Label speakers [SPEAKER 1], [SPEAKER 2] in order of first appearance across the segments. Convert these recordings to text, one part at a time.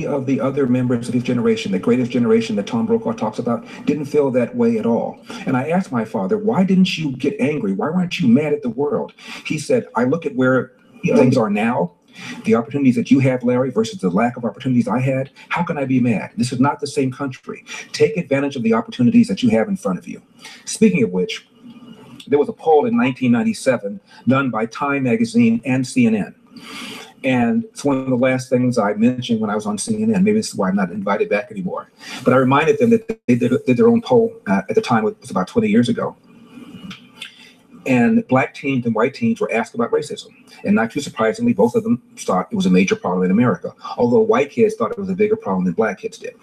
[SPEAKER 1] of the other members of his generation, the greatest generation that Tom Brokaw talks about, didn't feel that way at all. And I asked my father, why didn't you get angry? Why weren't you mad at the world? He said, I look at where things are now, the opportunities that you have, Larry, versus the lack of opportunities I had. How can I be mad? This is not the same country. Take advantage of the opportunities that you have in front of you. Speaking of which, there was a poll in 1997 done by Time Magazine and CNN. And it's one of the last things I mentioned when I was on CNN. Maybe this is why I'm not invited back anymore. But I reminded them that they did their own poll at the time. It was about 20 years ago. And black teens and white teens were asked about racism. And not too surprisingly, both of them thought it was a major problem in America, although white kids thought it was a bigger problem than black kids did.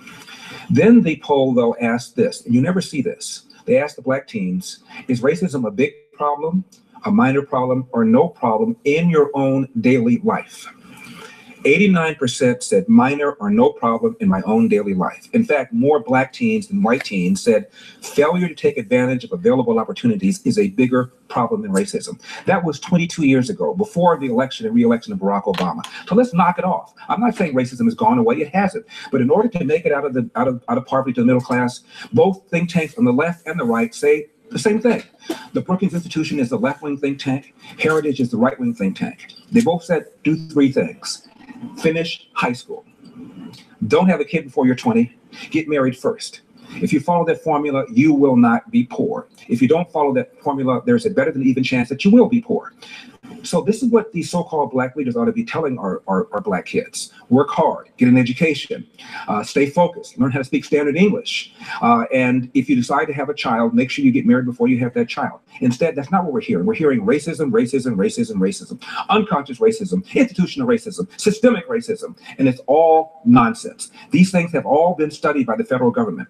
[SPEAKER 1] Then the poll, though, asked this, and you never see this. They asked the black teens, is racism a big problem, a minor problem, or no problem in your own daily life? 89% said minor or no problem in my own daily life. In fact, more black teens than white teens said failure to take advantage of available opportunities is a bigger problem than racism. That was 22 years ago, before the election and re-election of Barack Obama. So let's knock it off. I'm not saying racism has gone away, it hasn't. But in order to make it out of poverty to the middle class, both think tanks on the left and the right say the same thing. The Brookings Institution is the left-wing think tank. Heritage is the right-wing think tank. They both said do three things. Finish high school. Don't have a kid before you're 20. Get married first. If you follow that formula, you will not be poor. If you don't follow that formula, there's a better than even chance that you will be poor. So this is what these so-called black leaders ought to be telling our black kids. Work hard, get an education, stay focused, learn how to speak standard English. And if you decide to have a child, make sure you get married before you have that child. Instead, that's not what we're hearing. We're hearing racism, racism, racism, racism, unconscious racism, institutional racism, systemic racism, and it's all nonsense. These things have all been studied by the federal government.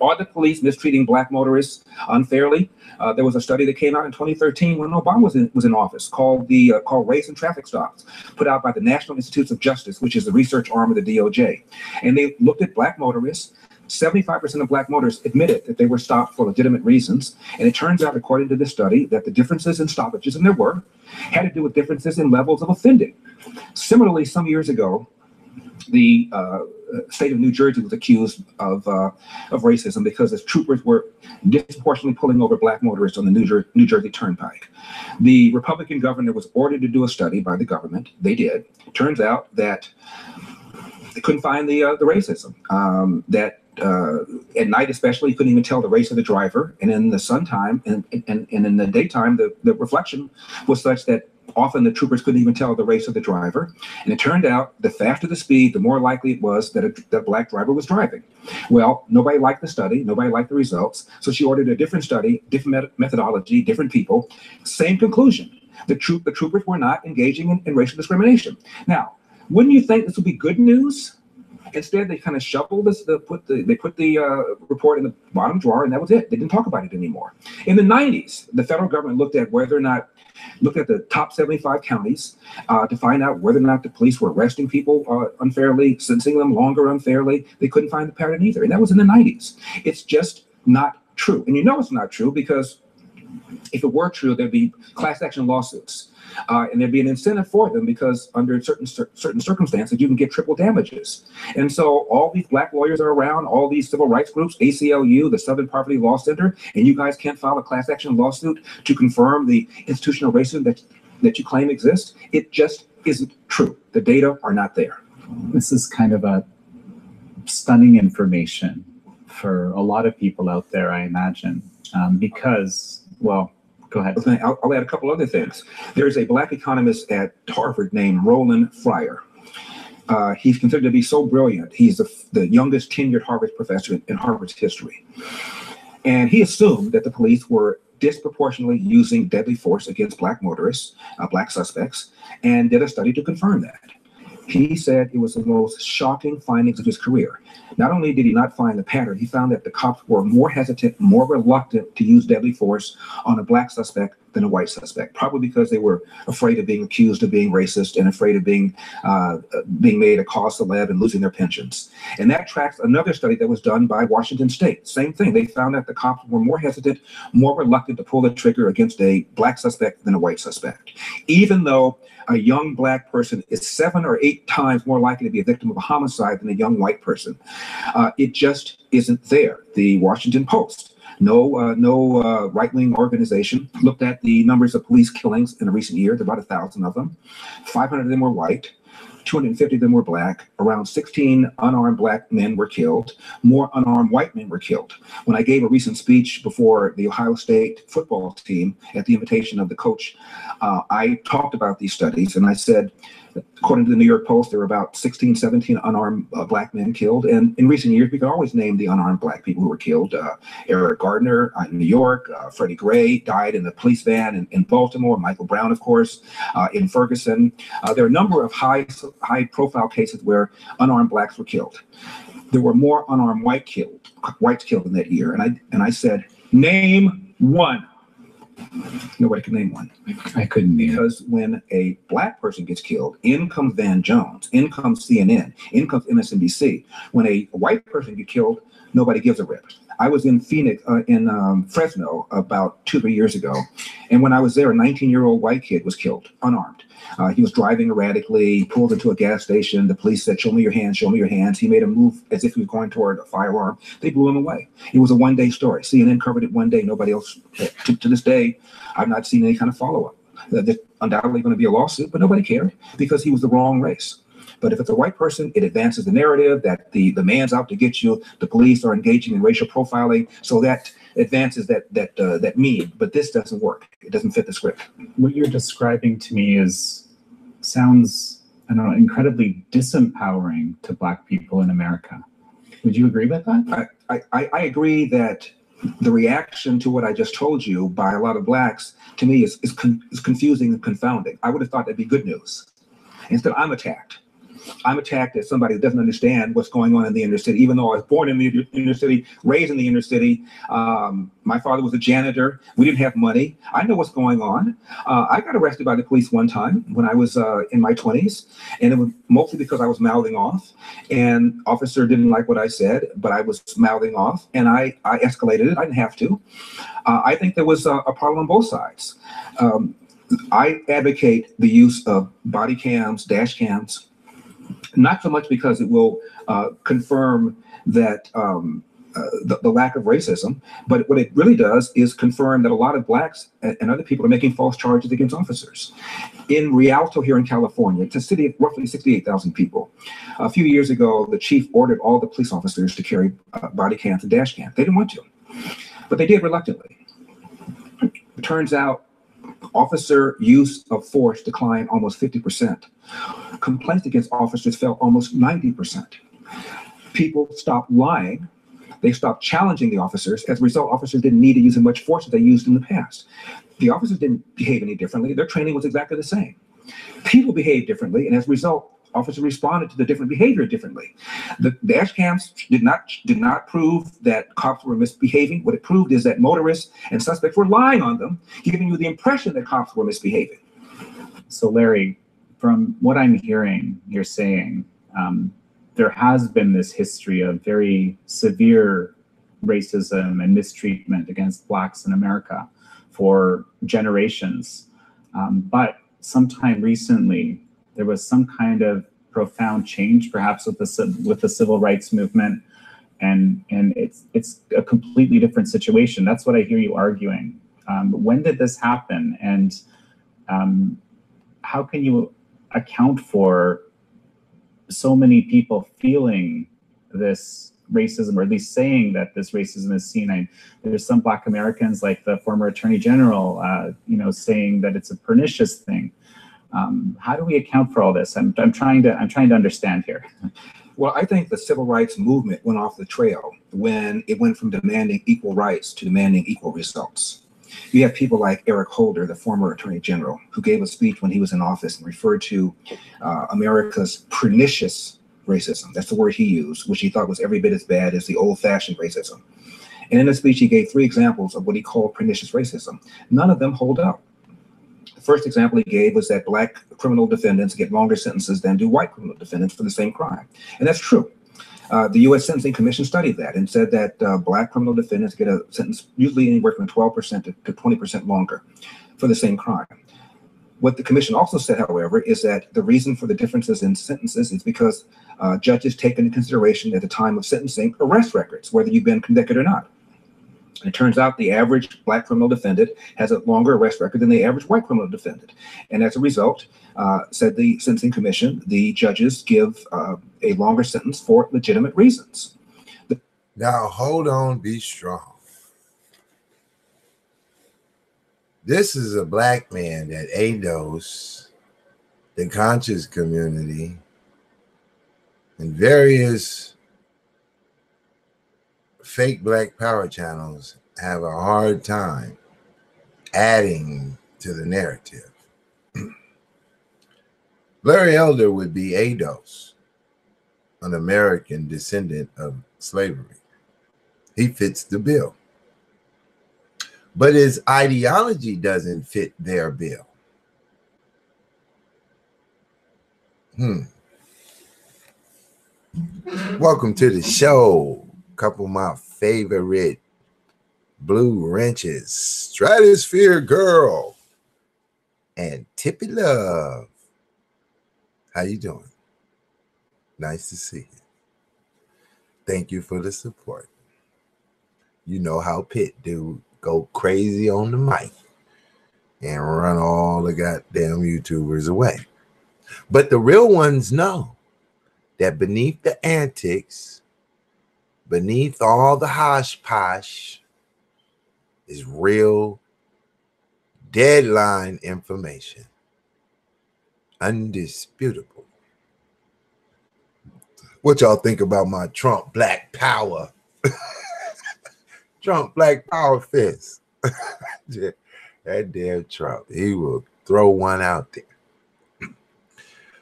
[SPEAKER 1] Are the police mistreating black motorists unfairly? There was a study that came out in 2013 when Obama was in office called Race and Traffic Stops, put out by the National Institutes of Justice, which is the research arm of the DOJ. And they looked at black motorists. 75% of black motorists admitted that they were stopped for legitimate reasons. And it turns out, according to this study, that the differences in stoppages, and there were, had to do with differences in levels of offending. Similarly, some years ago, the state of New Jersey was accused of racism because its troopers were disproportionately pulling over black motorists on the New Jersey Turnpike. The Republican governor was ordered to do a study by the government. They did. It turns out that they couldn't find the racism. At night especially, you couldn't even tell the race of the driver. And in the suntime and in the daytime, the reflection was such that often the troopers couldn't even tell the race of the driver. And it turned out the faster the speed, the more likely it was that a black driver was driving. Well, nobody liked the study. Nobody liked the results. So she ordered a different study, different methodology, different people. Same conclusion. The troopers were not engaging in racial discrimination. Now, wouldn't you think this would be good news? Instead, they kind of shuffled this. They put the report in the bottom drawer, and that was it. They didn't talk about it anymore. In the 90s, the federal government looked at the top 75 counties to find out whether or not the police were arresting people unfairly, sentencing them longer unfairly. They couldn't find the pattern either, and that was in the 90s. It's just not true, and you know it's not true because if it were true, there'd be class action lawsuits. And there'd be an incentive for them because under certain circumstances, you can get triple damages. And so all these black lawyers are around, all these civil rights groups, ACLU, the Southern Poverty Law Center, and you guys can't file a class action lawsuit to confirm the institutional racism that you claim exists. It just isn't true. The data are not there.
[SPEAKER 2] This is kind of a stunning information for a lot of people out there, I imagine, because, well, go ahead.
[SPEAKER 1] I'll add a couple other things. There's a black economist at Harvard named Roland Fryer. He's considered to be so brilliant. He's the youngest tenured Harvard professor in Harvard's history. And he assumed that the police were disproportionately using deadly force against black motorists, black suspects, and did a study to confirm that. He said it was the most shocking findings of his career. Not only did he not find the pattern, he found that the cops were more hesitant, more reluctant to use deadly force on a black suspect than a white suspect, probably because they were afraid of being accused of being racist and afraid of being made a cause celeb and losing their pensions. And that tracks another study that was done by Washington State. Same thing. They found that the cops were more hesitant, more reluctant to pull the trigger against a black suspect than a white suspect, even though a young black person is 7 or 8 times more likely to be a victim of a homicide than a young white person. It just isn't there. The Washington Post, no right-wing organization, looked at the numbers of police killings in the recent years, about 1,000 of them. 500 of them were white. 250 of them were black. Around 16 unarmed black men were killed. More unarmed white men were killed. When I gave a recent speech before the Ohio State football team at the invitation of the coach, I talked about these studies, and I said, according to the New York Post, there were about 16, 17 unarmed black men killed. And in recent years, we could always name the unarmed black people who were killed. Eric Gardner in New York, Freddie Gray died in the police van in Baltimore, Michael Brown, of course, in Ferguson. There are a number of high-profile cases where unarmed blacks were killed. There were more unarmed whites killed in that year. And I said, name one. Nobody could name one.
[SPEAKER 2] I couldn't name.
[SPEAKER 1] Because when a black person gets killed, in comes Van Jones, in comes CNN, in comes MSNBC. When a white person gets killed, nobody gives a rip. I was in Phoenix, Fresno, about 2 or 3 years ago, and when I was there, a 19-year-old white kid was killed, unarmed. He was driving erratically, pulled into a gas station. The police said, "Show me your hands, show me your hands." He made a move as if he was going toward a firearm. They blew him away. It was a one-day story. CNN covered it one day. Nobody else, to this day, I've not seen any kind of follow-up. There's undoubtedly going to be a lawsuit, but nobody cared because he was the wrong race. But if it's a white person, it advances the narrative that the man's out to get you. The police are engaging in racial profiling, so that advances that meme. But this doesn't work. It doesn't fit the script.
[SPEAKER 2] What you're describing to me sounds, I don't know, incredibly disempowering to Black people in America. Would you agree with that?
[SPEAKER 1] I agree that the reaction to what I just told you by a lot of Blacks, to me, is confusing and confounding. I would have thought that'd be good news. Instead, I'm attacked. I'm attacked as somebody that doesn't understand what's going on in the inner city, even though I was born in the inner city, raised in the inner city. My father was a janitor. We didn't have money. I know what's going on. I got arrested by the police one time when I was in my 20s, and it was mostly because I was mouthing off. And officer didn't like what I said, but I was mouthing off, and I escalated it. I didn't have to. I think there was a problem on both sides. I advocate the use of body cams, dash cams, not so much because it will confirm that the lack of racism, but what it really does is confirm that a lot of Blacks and other people are making false charges against officers. In Rialto here in California, it's a city of roughly 68,000 people. A few years ago, the chief ordered all the police officers to carry body cams and dash cams. They didn't want to, but they did reluctantly. It turns out officer use of force declined almost 50%. Complaints against officers fell almost 90%. People stopped lying. They stopped challenging the officers. As a result, officers didn't need to use as much force as they used in the past. The officers didn't behave any differently. Their training was exactly the same. People behaved differently, and as a result, officers responded to the different behavior differently. The dash cams did not prove that cops were misbehaving. What it proved is that motorists and suspects were lying on them, giving you the impression that cops were misbehaving.
[SPEAKER 2] So Larry, from what I'm hearing, you're saying there has been this history of very severe racism and mistreatment against Blacks in America for generations. But sometime recently, there was some kind of profound change, perhaps with the civil rights movement, and it's a completely different situation. That's what I hear you arguing. When did this happen, and how can you account for so many people feeling this racism, or at least saying that this racism is seen? There's some Black Americans, like the former Attorney General, saying that it's a pernicious thing. How do we account for all this? I'm trying to understand here.
[SPEAKER 1] Well, I think the civil rights movement went off the trail when it went from demanding equal rights to demanding equal results. You have people like Eric Holder, the former Attorney General, who gave a speech when he was in office and referred to America's pernicious racism. That's the word he used, which he thought was every bit as bad as the old-fashioned racism. And in the speech, he gave 3 examples of what he called pernicious racism. None of them hold up. The first example he gave was that black criminal defendants get longer sentences than do white criminal defendants for the same crime. And that's true. The U.S. Sentencing Commission studied that and said that black criminal defendants get a sentence usually anywhere from 12% to 20% longer for the same crime. What the commission also said, however, is that the reason for the differences in sentences is because judges take into consideration at the time of sentencing arrest records, whether you've been convicted or not. And it turns out the average black criminal defendant has a longer arrest record than the average white criminal defendant. And as a result, said the Sentencing Commission, the judges give a longer sentence for legitimate reasons.
[SPEAKER 3] Now, hold on, be strong. This is a black man that ADOS, the conscious community, and various fake black power channels have a hard time adding to the narrative. Larry Elder would be ADOS, an American descendant of slavery. He fits the bill. But his ideology doesn't fit their bill. Welcome to the show. A couple of my favorite blue wrenches, Stratosphere Girl and Tippy Love. How you doing? Nice to see you. Thank you for the support. You know how Pitt do. Go crazy on the mic and run all the goddamn YouTubers away. But the real ones know that beneath the antics, beneath all the hosh posh, is real deadline information. Undisputable. What y'all think about my Trump Black Power? Trump Black Power fist. That damn Trump. He will throw one out there.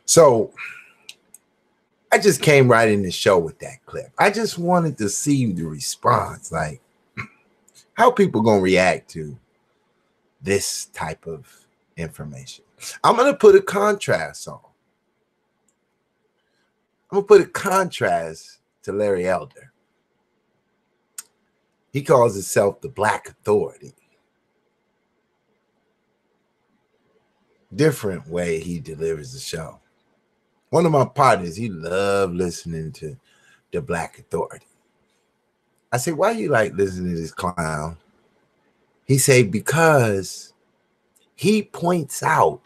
[SPEAKER 3] So I just came right in the show with that clip. I just wanted to see the response. Like, how people gonna react to this type of information. I'm gonna put a contrast on. I'm gonna put a contrast to Larry Elder. He calls himself the Black Authority. Different way he delivers the show. One of my partners, he loved listening to the Black Authority. I say, why you like listening to this clown? He said, because he points out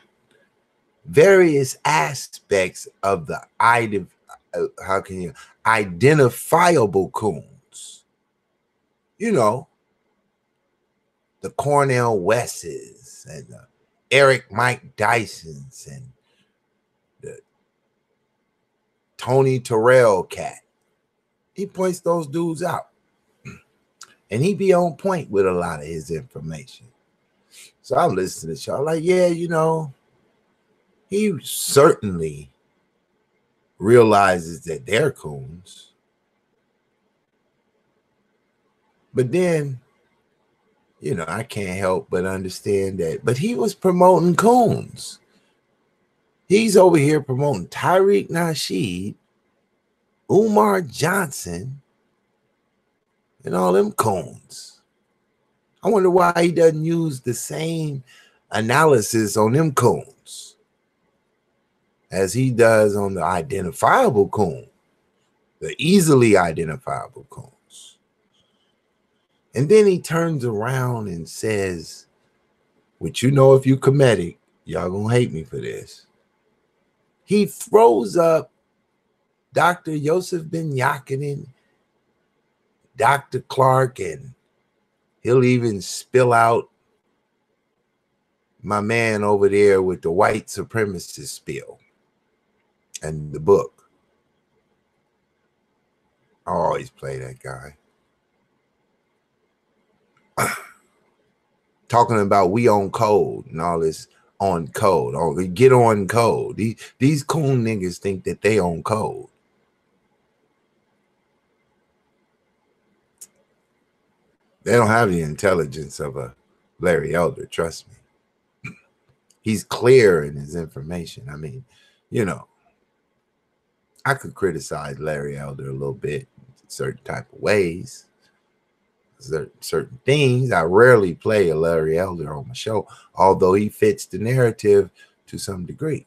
[SPEAKER 3] various aspects of the identifiable coons. You know, the Cornel Wesses and the Eric Mike Dysons and the Tony Terrell cat. He points those dudes out. And he be on point with a lot of his information. So I'm listening to the show. I'm like, yeah, you know, he certainly realizes that they're coons. But then, you know, I can't help but understand that. But he was promoting coons. He's over here promoting Tariq Nasheed, Umar Johnson, and all them coons. I wonder why he doesn't use the same analysis on them coons as he does on the identifiable coon, the easily identifiable coons. And then he turns around and says, which, you know, if you comedic, y'all gonna hate me for this. He throws up Dr. Yosef Ben Yakinen, Dr. Clark, and he'll even spill out my man over there with the white supremacist spill and the book. I always play that guy. Talking about we on code and all this on code. Oh, get on code. These coon niggas think that they on code. They don't have the intelligence of a Larry Elder, trust me. He's clear in his information. I mean, you know, I could criticize Larry Elder a little bit in certain type of ways, certain things. I rarely play a Larry Elder on my show, although he fits the narrative to some degree.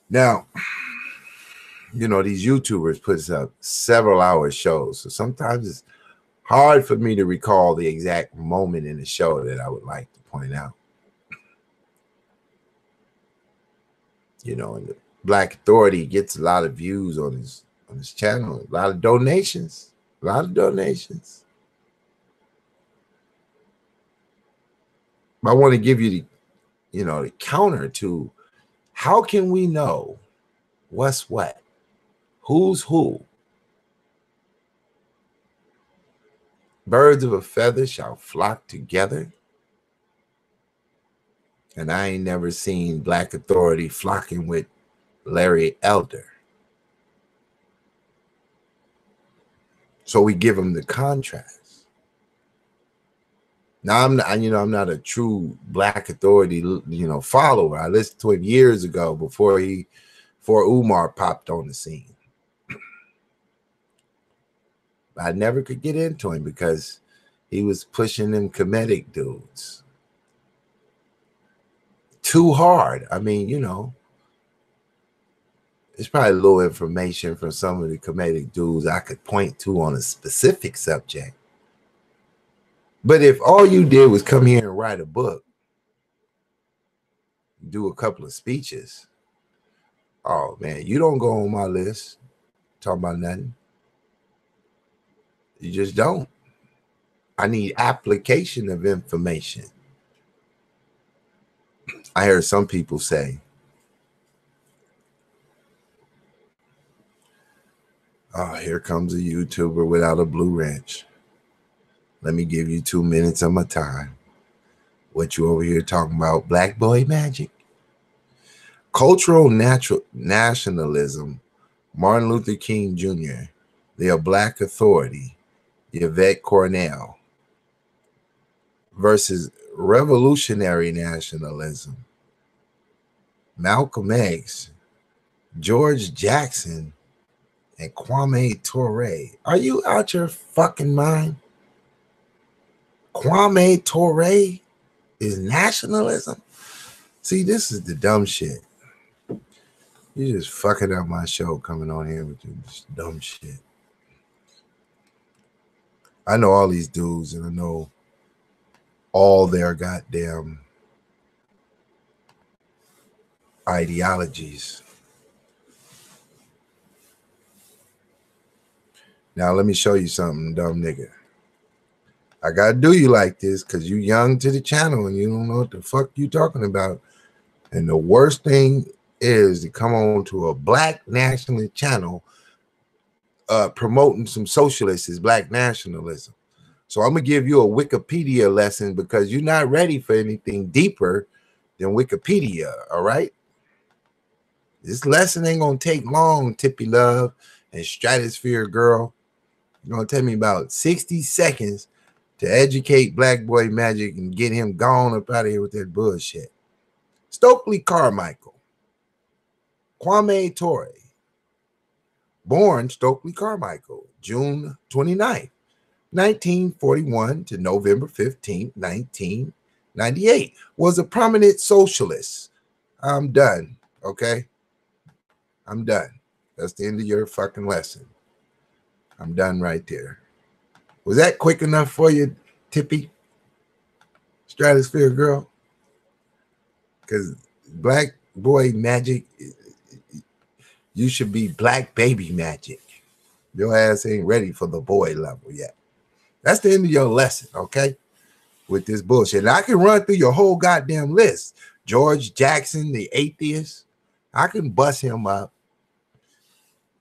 [SPEAKER 3] Now, you know, these YouTubers put up several hour shows, so sometimes it's hard for me to recall the exact moment in the show that I would like to point out. You know, and the Black Authority gets a lot of views on his channel, a lot of donations, But I want to give you the counter to how can we know what's what, who's who. Birds of a feather shall flock together. And I ain't never seen Black Authority flocking with Larry Elder. So we give him the contrast. Now I'm not a true Black Authority, follower. I listened to him years ago before Umar popped on the scene. I never could get into him because he was pushing them comedic dudes too hard. I mean, it's probably a little information from some of the comedic dudes I could point to on a specific subject. But if all you did was come here and write a book, do a couple of speeches, oh man, you don't go on my list talking about nothing. You just don't. I need application of information. I heard some people say, oh, here comes a YouTuber without a blue wrench. Let me give you 2 minutes of my time. What you over here talking about? Black boy magic? Cultural nationalism, Martin Luther King Jr., the Black Authority, Yvette Cornell, versus revolutionary nationalism, Malcolm X, George Jackson, and Kwame Ture. Are you out your fucking mind? Kwame Ture is nationalism? See, this is the dumb shit. You just fucking up my show coming on here with this dumb shit. I know all these dudes and I know all their goddamn ideologies. Now let me show you something, dumb nigga. I gotta do you like this because you young to the channel and you don't know what the fuck you talking about. And the worst thing is to come on to a Black nationalist channel promoting some socialists as Black nationalism. So I'm gonna give you a Wikipedia lesson because you're not ready for anything deeper than Wikipedia, all right? This lesson ain't gonna take long, Tippy Love and Stratosphere Girl. You're gonna take me about 60 seconds to educate Black Boy Magic and get him gone up out of here with that bullshit. Stokely Carmichael, Kwame Ture, born Stokely Carmichael, June 29th, 1941 to November 15th, 1998, was a prominent socialist. I'm done, okay? I'm done. That's the end of your fucking lesson. I'm done right there. Was that quick enough for you, Tippy? Stratosphere Girl? Because Black Boy Magic, you should be Black Baby Magic. Your ass ain't ready for the boy level yet. That's the end of your lesson, okay? With this bullshit. And I can run through your whole goddamn list. George Jackson, the atheist. I can bust him up.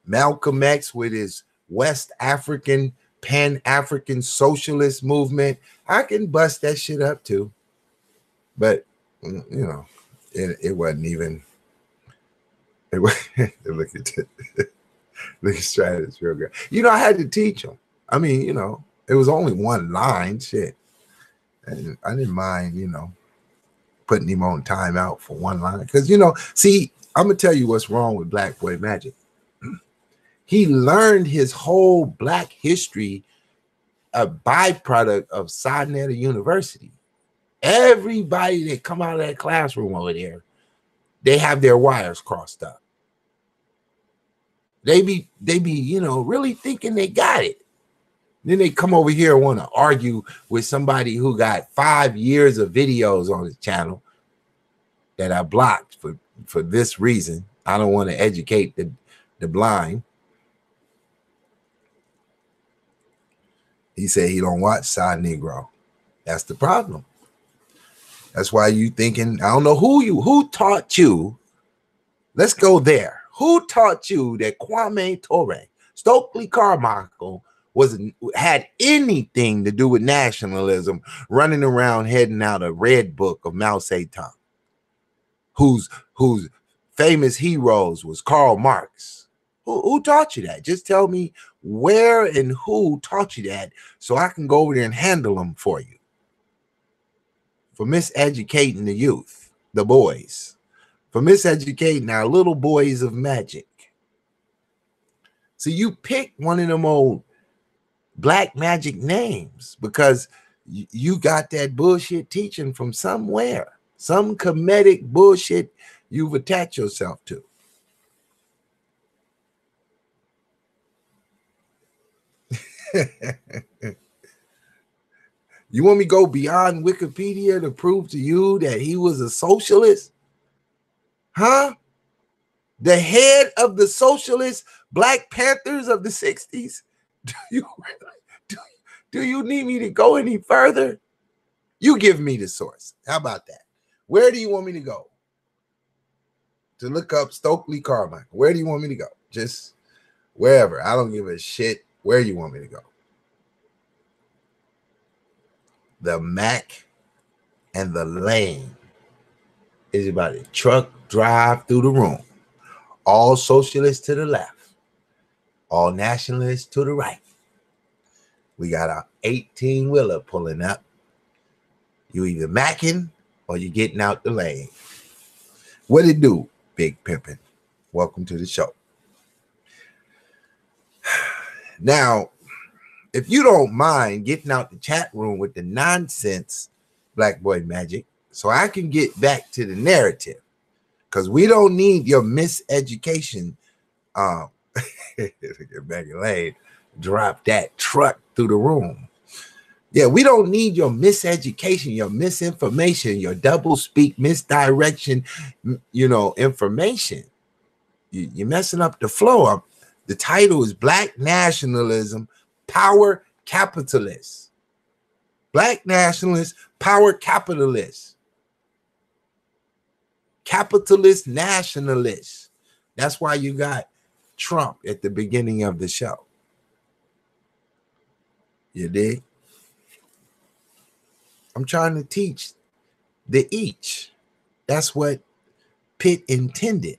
[SPEAKER 3] Malcolm X with his West African, Pan-African socialist movement. I can bust that shit up too. But, it wasn't even. Look at it. The stratosphere girl. You know, I had to teach them. I mean, you know, it was only one line, shit. And I didn't mind, you know, putting him on timeout for one line. Because, you know, see, I'm going to tell you what's wrong with Black Boy Magic. He learned his whole Black history, a byproduct of Sinetta University. Everybody that come out of that classroom over there, they have their wires crossed up. They be, you know, really thinking they got it. Then they come over here and want to argue with somebody who got 5 years of videos on his channel that I blocked for this reason. I don't want to educate the blind. He said he don't watch Side Negro. That's the problem. That's why you thinking, I don't know who taught you. Let's go there. Who taught you that Kwame Ture, Stokely Carmichael, had anything to do with nationalism, running around heading out a red book of Mao Zedong, whose famous heroes was Karl Marx? Who taught you that? Just tell me where and who taught you that so I can go over there and handle them for you. For miseducating the youth, the boys. For miseducating our little boys of magic. So you pick one of them old Black magic names because you got that bullshit teaching from somewhere. Some comedic bullshit you've attached yourself to. You want me to go beyond Wikipedia to prove to you that he was a socialist? Huh? The head of the socialist Black Panthers of the 60s? Do you need me to go any further? You give me the source. How about that? Where do you want me to go? To look up Stokely Carmichael. Where do you want me to go? Just wherever. I don't give a shit where you want me to go. The Mac and the lane is about to truck drive through the room. All socialists to the left. All nationalists to the right. We got our 18-wheeler pulling up. You either macking or you getting out the lane. What it do, Big Pimpin'? Welcome to the show. Now, if you don't mind getting out the chat room with the nonsense, Black Boy Magic, so I can get back to the narrative, because we don't need your miseducation. Maggie Lane drop that truck through the room. Yeah, we don't need your miseducation, your misinformation, your double speak, misdirection, you know, information. You're messing up the flow. The title is Black Nationalism, Power Capitalists. Black Nationalists, Power Capitalists. Capitalist nationalists. That's why you got Trump at the beginning of the show. You dig? I'm trying to teach the each. That's what Pitt intended.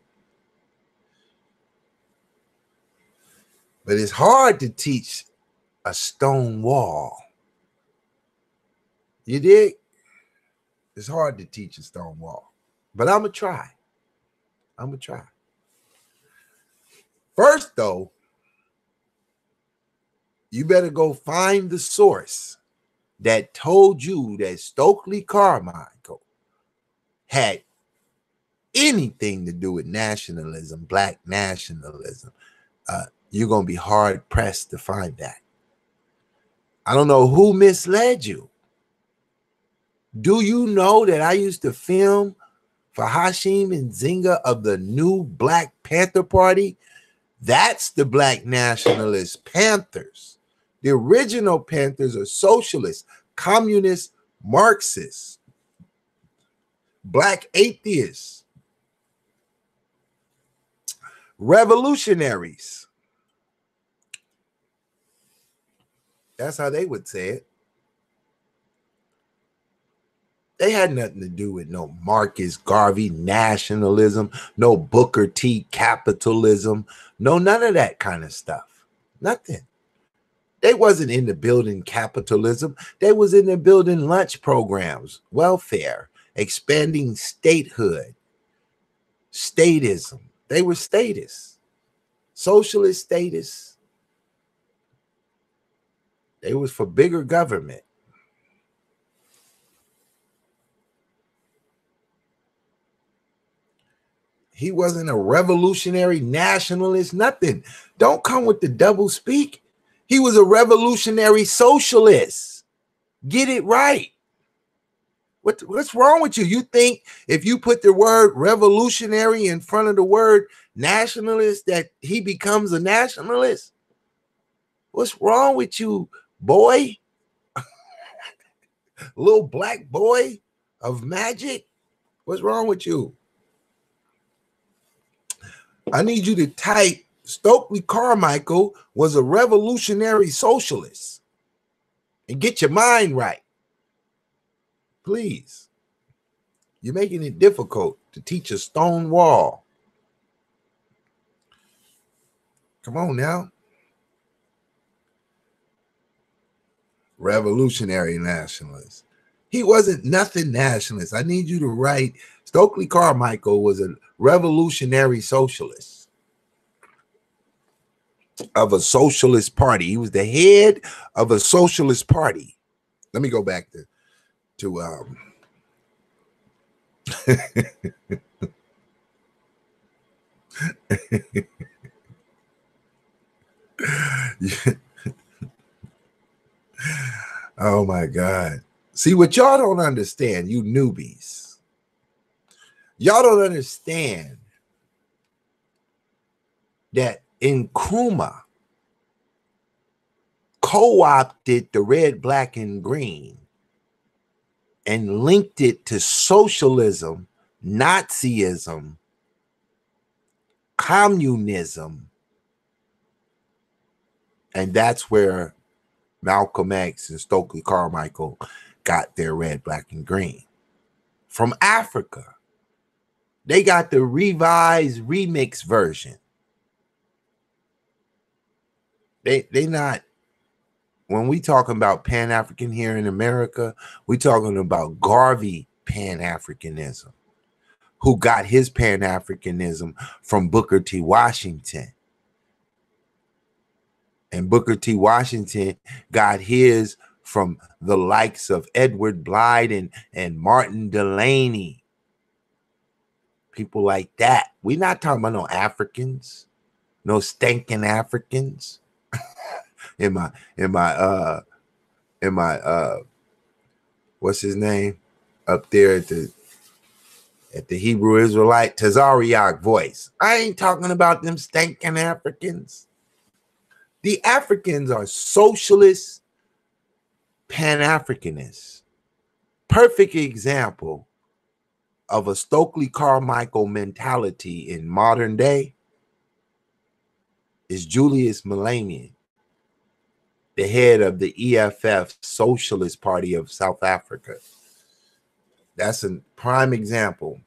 [SPEAKER 3] But it's hard to teach a stone wall. You dig? It's hard to teach a stone wall. But I'm going to try. I'm going to try. First, though, you better go find the source that told you that Stokely Carmichael had anything to do with nationalism, Black nationalism. You're going to be hard pressed to find that. I don't know who misled you. Do you know that I used to film for Hashim and Zinga of the new Black Panther Party? That's the Black Nationalist Panthers. The original Panthers are socialists, communists, Marxists, Black atheists, revolutionaries. That's how they would say it. They had nothing to do with no Marcus Garvey nationalism, no Booker T capitalism, no none of that kind of stuff. Nothing. They wasn't into building capitalism. They was into building lunch programs, welfare, expanding statehood, statism. They were statists, socialist statists. They was for bigger government. He wasn't a revolutionary nationalist, nothing. Don't come with the double speak. He was a revolutionary socialist. Get it right. What's wrong with you? You think if you put the word revolutionary in front of the word nationalist that he becomes a nationalist? What's wrong with you, boy? Little black boy of magic? What's wrong with you? I need you to type Stokely Carmichael was a revolutionary socialist and get your mind right. Please. You're making it difficult to teach a stone wall. Come on now. Revolutionary nationalist. He wasn't nothing nationalist. I need you to write Stokely Carmichael was a revolutionary socialist of a socialist party. He was the head of a socialist party. Let me go back to oh my God. See, what y'all don't understand, you newbies, y'all don't understand that Nkrumah co-opted the red, black, and green and linked it to socialism, Nazism, communism. And that's where Malcolm X and Stokely Carmichael got their red, black, and green. From Africa. They got the revised remix version. They not, when we talking about Pan-African here in America, we talking about Garvey Pan-Africanism, who got his Pan-Africanism from Booker T. Washington. And Booker T. Washington got his from the likes of Edward Blyden and Martin Delany. People like that. We're not talking about no Africans, no stinking Africans. in my what's his name up there at the Hebrew Israelite Tazariak voice. I ain't talking about them stinking Africans. The Africans are socialist Pan-Africanists. Perfect example of a Stokely Carmichael mentality in modern day is Julius Malema, the head of the EFF Socialist Party of South Africa. That's a prime example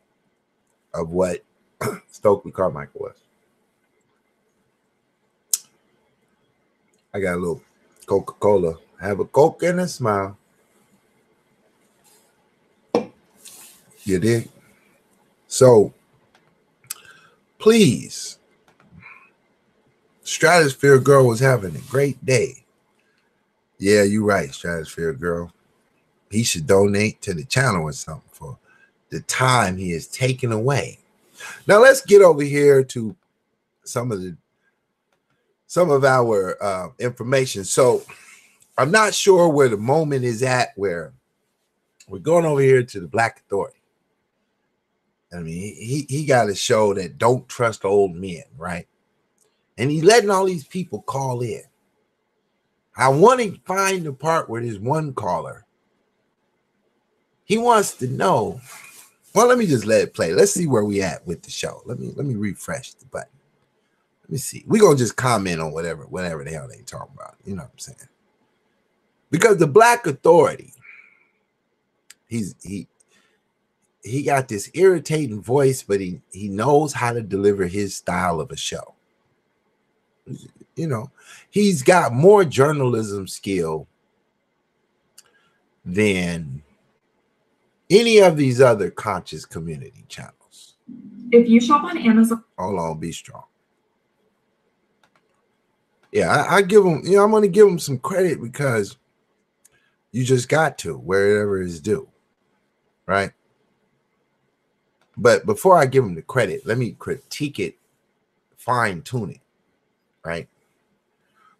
[SPEAKER 3] of what Stokely Carmichael was. I got a little Coca-Cola. Have a Coke and a smile. You dig? So, please, Stratosphere Girl was having a great day. Yeah, you're right, Stratosphere Girl. He should donate to the channel or something for the time he has taken away. Now let's get over here to some of our information. So I'm not sure where the moment is at where we're going over here to the Black Authority. I mean, he got a show that don't trust old men, right? And he's letting all these people call in. I want to find the part where there's one caller. He wants to know. Well, let me just let it play. Let's see where we at with the show. Let me refresh the button. Let me see. We're gonna just comment on whatever the hell they talking about. You know what I'm saying? Because the Black Authority, he got this irritating voice, but he knows how to deliver his style of a show. You know, he's got more journalism skill than any of these other conscious community channels.
[SPEAKER 4] If you shop on Amazon,
[SPEAKER 3] hold on, be strong. Yeah, I give him, you know, I'm going to give him some credit because you just got to, wherever is due, right? But before I give him the credit, let me critique it, fine tune it, right?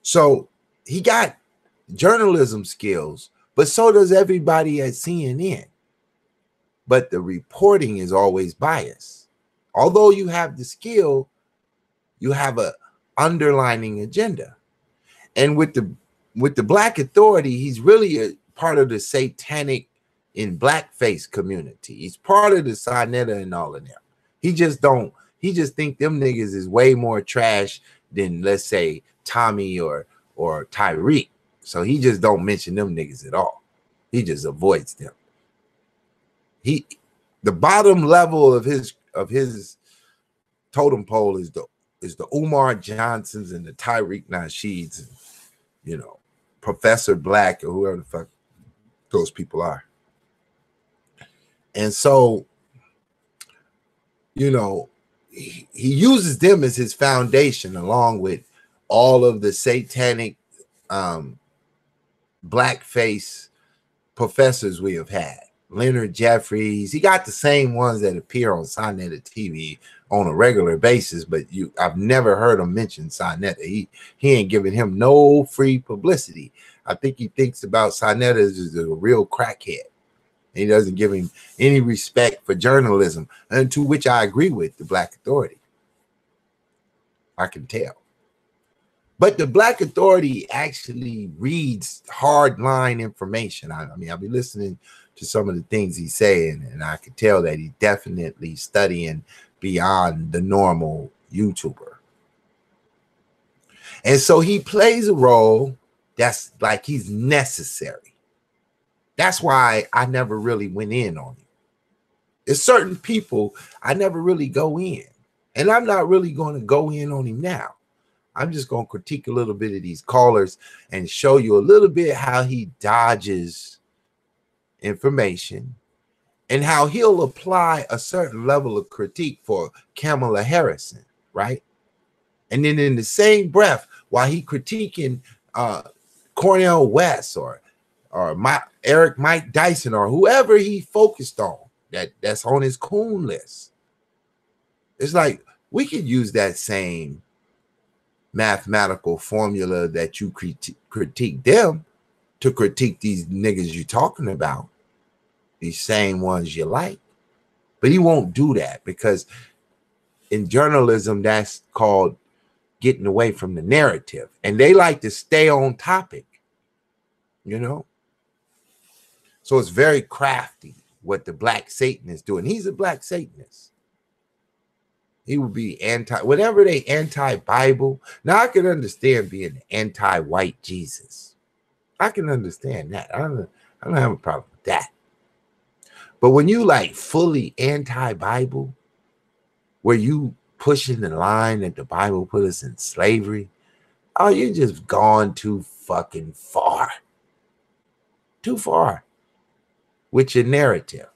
[SPEAKER 3] So he got journalism skills, but so does everybody at CNN. But the reporting is always biased. Although you have the skill, you have a underlining agenda. And with the Black Authority, he's really a part of the satanic in blackface community. He's part of the Sinetta and all of them. He just think them niggas is way more trash than, let's say, Tommy or Tyreek. So he just don't mention them niggas at all. He just avoids them. The bottom level of his totem pole is the Umar Johnsons and the Tyreek Nasheeds, and, you know, Professor Black or whoever the fuck those people are. And so, you know, he uses them as his foundation, along with all of the satanic blackface professors we have had. Leonard Jeffries, he got the same ones that appear on Sinetta TV on a regular basis, but I've never heard him mention Sinetta. He ain't giving him no free publicity. I think he thinks about Sinetta as a real crackhead. He doesn't give him any respect for journalism, and to which I agree with the Black Authority. I can tell. But the Black Authority actually reads hardline information. I mean, I'll be listening to some of the things he's saying, and I can tell that he's definitely studying beyond the normal YouTuber. And so he plays a role that's like he's necessary. That's why I never really went in on him. There's certain people I never really go in, and I'm not really going to go in on him now. I'm just going to critique a little bit of these callers and show you a little bit how he dodges information and how he'll apply a certain level of critique for Kamala Harrison, right? And then in the same breath, while he critiquing Cornel West or Eric Mike Dyson or whoever he focused on that's on his coon list, it's like we could use that same mathematical formula that you critique them to critique these niggas you're talking about, these same ones you like. But he won't do that because in journalism, that's called getting away from the narrative. And they like to stay on topic, you know? So it's very crafty what the Black Satanist is doing. He's a Black Satanist. He would be whatever they anti-Bible. Now I can understand being anti-white Jesus. I can understand that. I don't have a problem with that. But when you like fully anti-Bible, where you pushing the line that the Bible put us in slavery, oh, you just gone too fucking far. Too far with your narrative.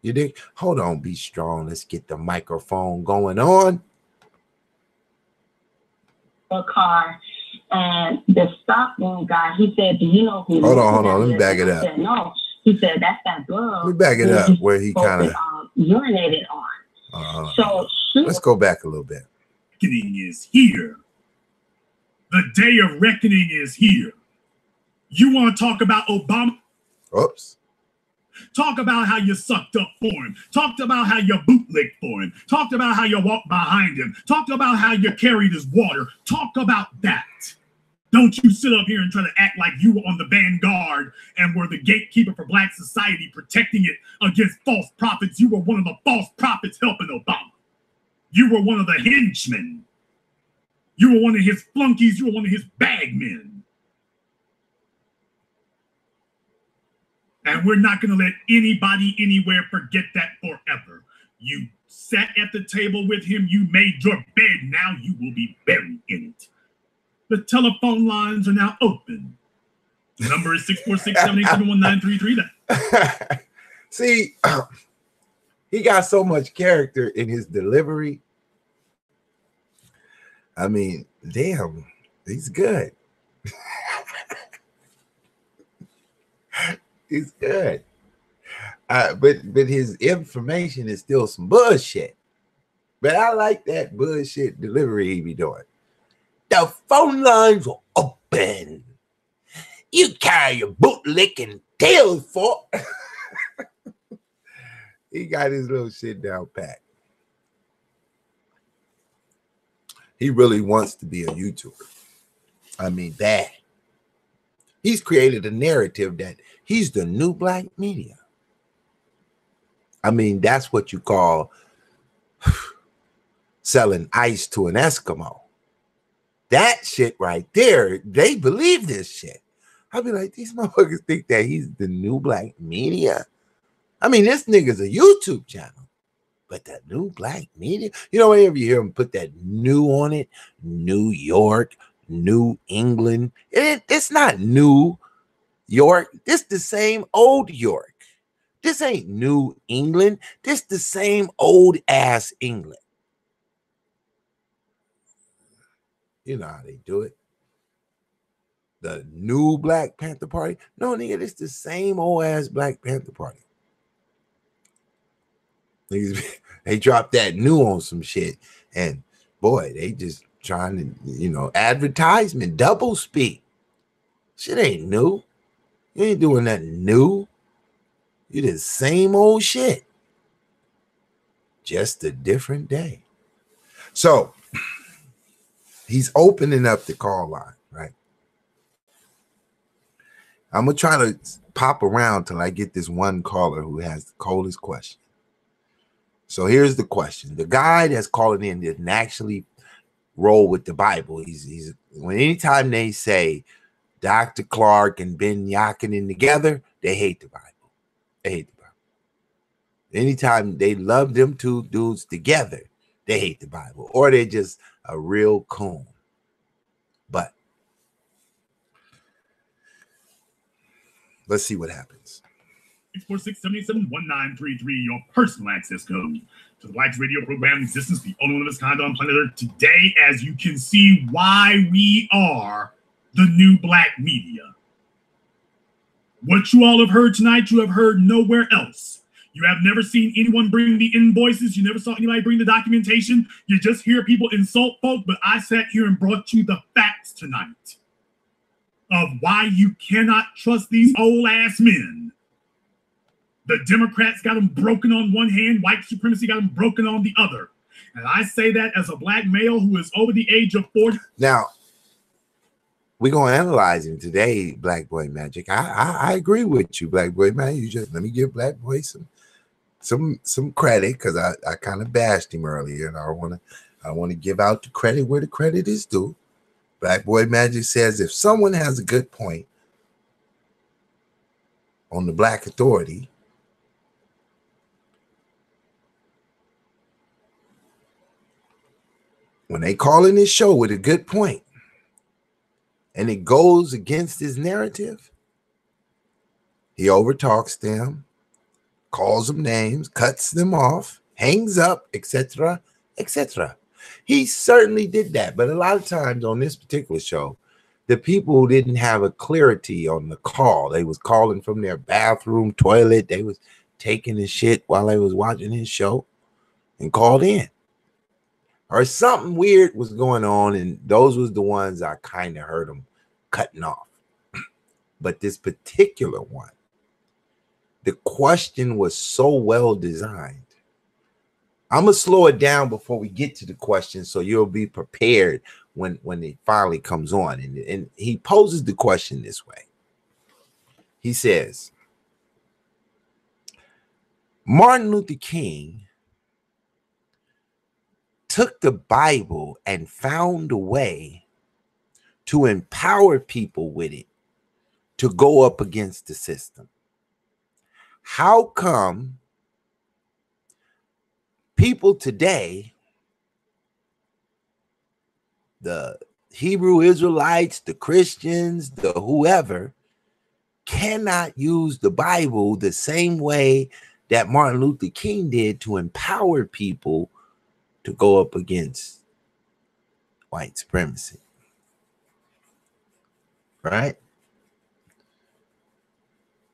[SPEAKER 3] You think, hold on, be strong. Let's get the microphone going on.
[SPEAKER 4] A car, and the stopping guy, he said, do you know who?
[SPEAKER 3] Hold on. Let me back it up.
[SPEAKER 4] Said, no. He said, that's that girl.
[SPEAKER 3] Let me back it up where he kind of
[SPEAKER 4] urinated on. So
[SPEAKER 3] let's go back a little bit.
[SPEAKER 5] Reckoning is here. The day of reckoning is here. You want to talk about Obama?
[SPEAKER 3] Oops.
[SPEAKER 5] Talk about how you sucked up for him. Talked about how you bootlicked for him. Talked about how you walked behind him. Talked about how you carried his water. Talk about that. Don't you sit up here and try to act like you were on the vanguard and were the gatekeeper for Black society, protecting it against false prophets. You were one of the false prophets helping Obama. You were one of the henchmen. You were one of his flunkies. You were one of his bagmen. And we're not going to let anybody anywhere forget that forever. You sat at the table with him. You made your bed. Now you will be buried in it. The telephone lines are now open. The number is 646-787-1933.
[SPEAKER 3] See, he got so much character in his delivery. I mean, damn, he's good. He's good. But his information is still some bullshit. But I like that bullshit delivery he be doing. The phone lines are open. You carry your bootlicking tail for. He got his little shit down pat. He really wants to be a YouTuber. I mean, bad. He's created a narrative that he's the new black media. I mean, that's what you call selling ice to an Eskimo. That shit right there, they believe this shit. I'll be like, these motherfuckers think that he's the new black media. I mean, this nigga's a YouTube channel, but the new black media, you know, whenever you hear him put that new on it, New York, New England, it's not New York. This the same old York. This ain't New England. This the same old ass England. You know how they do it. The new Black Panther Party. No, nigga, this the same old ass Black Panther Party. They dropped that new on some shit. And boy, they just trying to, you know, advertisement, double speak. Shit ain't new. You ain't doing nothing new. You the same old shit. Just a different day. So he's opening up the call line, right? I'm going to try to pop around till I get this one caller who has the coldest question. So here's the question. The guy that's calling in didn't actually roll with the Bible. He's when anytime they say Dr. Clark and Ben Yakinen together, they hate the Bible. They hate the Bible. Anytime they love them two dudes together, they hate the Bible. Or they're just a real coon. But let's see what happens.
[SPEAKER 5] 646-787-1933, your personal access code to the Black's radio program existence, the only one of its kind on planet Earth today, as you can see why we are the new black media. What you all have heard tonight, you have heard nowhere else. You have never seen anyone bring the invoices. You never saw anybody bring the documentation. You just hear people insult folk, but I sat here and brought you the facts tonight of why you cannot trust these old ass men. The Democrats got them broken on one hand, white supremacy got them broken on the other. And I say that as a black male who is over the age of 40.
[SPEAKER 3] Now, we're going to analyze him today, Black Boy Magic. I agree with you, Black Boy Magic. You just let me give Black Boy some credit, because I kind of bashed him earlier, and I want to give out the credit where the credit is due. Black Boy Magic says if someone has a good point on the Black Authority, when they call in this show with a good point and it goes against his narrative, he overtalks them, calls them names, cuts them off, hangs up, etc., etc. He certainly did that. But a lot of times on this particular show, the people didn't have a clarity on the call. They was calling from their bathroom, toilet. They was taking the shit while they was watching his show and called in. Or something weird was going on, and those was the ones I kind of heard them cutting off. But this particular one, the question was so well designed. I'm going to slow it down before we get to the question so you'll be prepared when it finally comes on. And he poses the question this way. He says, Martin Luther King took the Bible and found a way to empower people with it to go up against the system. how come people today, the Hebrew Israelites, the Christians, the whoever, cannot use the Bible the same way that Martin Luther King did to empower people to go up against white supremacy? Right?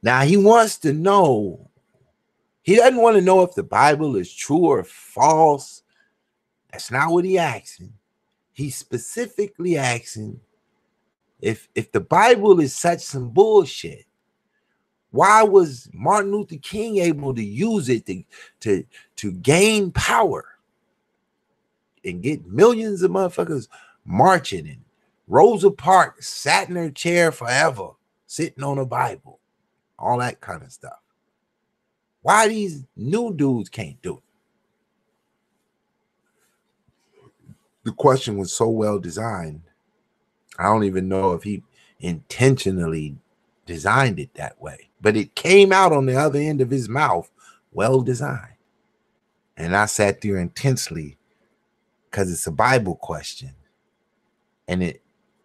[SPEAKER 3] Now he wants to know, he doesn't want to know if the Bible is true or false. That's not what he's asking. He's specifically asking if the Bible is such some bullshit, why was Martin Luther King able to use it to gain power and get millions of motherfuckers marching, and Rosa Parks sat in her chair forever, sitting on a Bible, all that kind of stuff? Why these new dudes can't do it? The question was so well designed. I don't even know if he intentionally designed it that way, but it came out on the other end of his mouth well designed. And I sat there intensely because it's a Bible question, and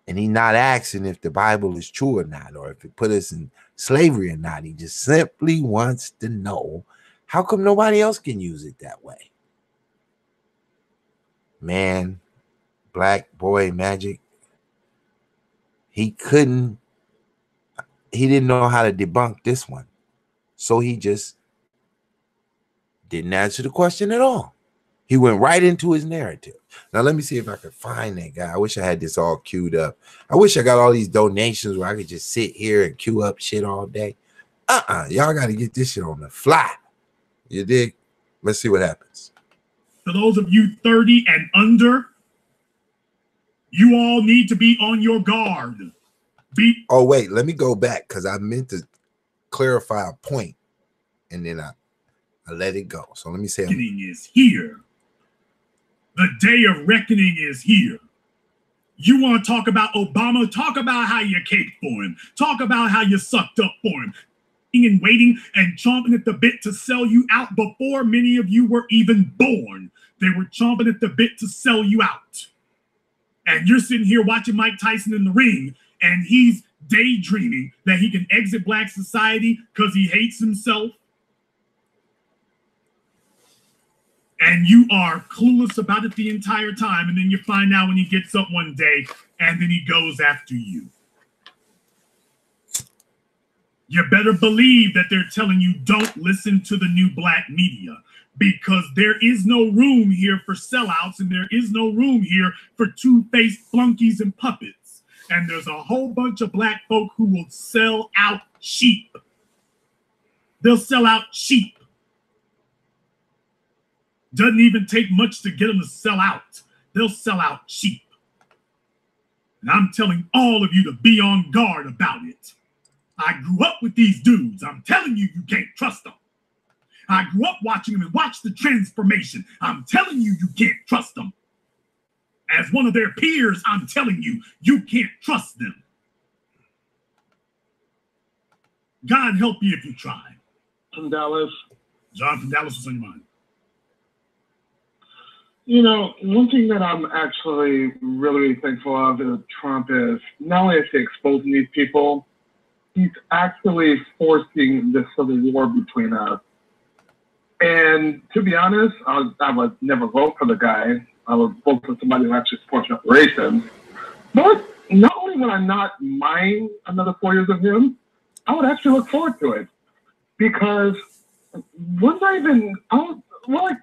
[SPEAKER 3] he's not asking if the Bible is true or not, or if it put us in slavery or not. He just simply wants to know, how come nobody else can use it that way? Man, Black Boy Magic, he didn't know how to debunk this one. So he just didn't answer the question at all. He went right into his narrative. Now, let me see if I can find that guy. I wish I had this all queued up. I wish I got all these donations where I could just sit here and queue up shit all day. Y'all got to get this shit on the fly. You dig? Let's see what happens.
[SPEAKER 5] For those of you 30 and under, you all need to be on your guard.
[SPEAKER 3] Oh, wait, let me go back because I meant to clarify a point, and then I let it go. So let me say,
[SPEAKER 5] reckoning is here. The day of reckoning is here. You want to talk about Obama? Talk about how you caped for him. Talk about how you sucked up for him. And waiting and chomping at the bit to sell you out before many of you were even born. They were chomping at the bit to sell you out. And you're sitting here watching Mike Tyson in the ring, and he's daydreaming that he can exit Black society because he hates himself. And you are clueless about it the entire time. And then you find out when he gets up one day, and then he goes after you. You better believe that they're telling you don't listen to the new Black media, because there is no room here for sellouts, and there is no room here for two-faced flunkies and puppets. And there's a whole bunch of Black folk who will sell out sheep. They'll sell out sheep. Doesn't even take much to get them to sell out. They'll sell out sheep. And I'm telling all of you to be on guard about it. I grew up with these dudes. I'm telling you, you can't trust them. I grew up watching them and watched the transformation. I'm telling you, you can't trust them. As one of their peers, I'm telling you, you can't trust them. God help you if you try.
[SPEAKER 6] From Dallas.
[SPEAKER 5] John from Dallas, what's on your mind?
[SPEAKER 6] You know, one thing that I'm actually really thankful of Trump is not only is he exposing these people, he's actually forcing the civil war between us. And to be honest, I would never vote for the guy. I would vote for somebody who actually supports reparations. But not only would I not mind another 4 years of him, I would actually look forward to it. Because wouldn't I even...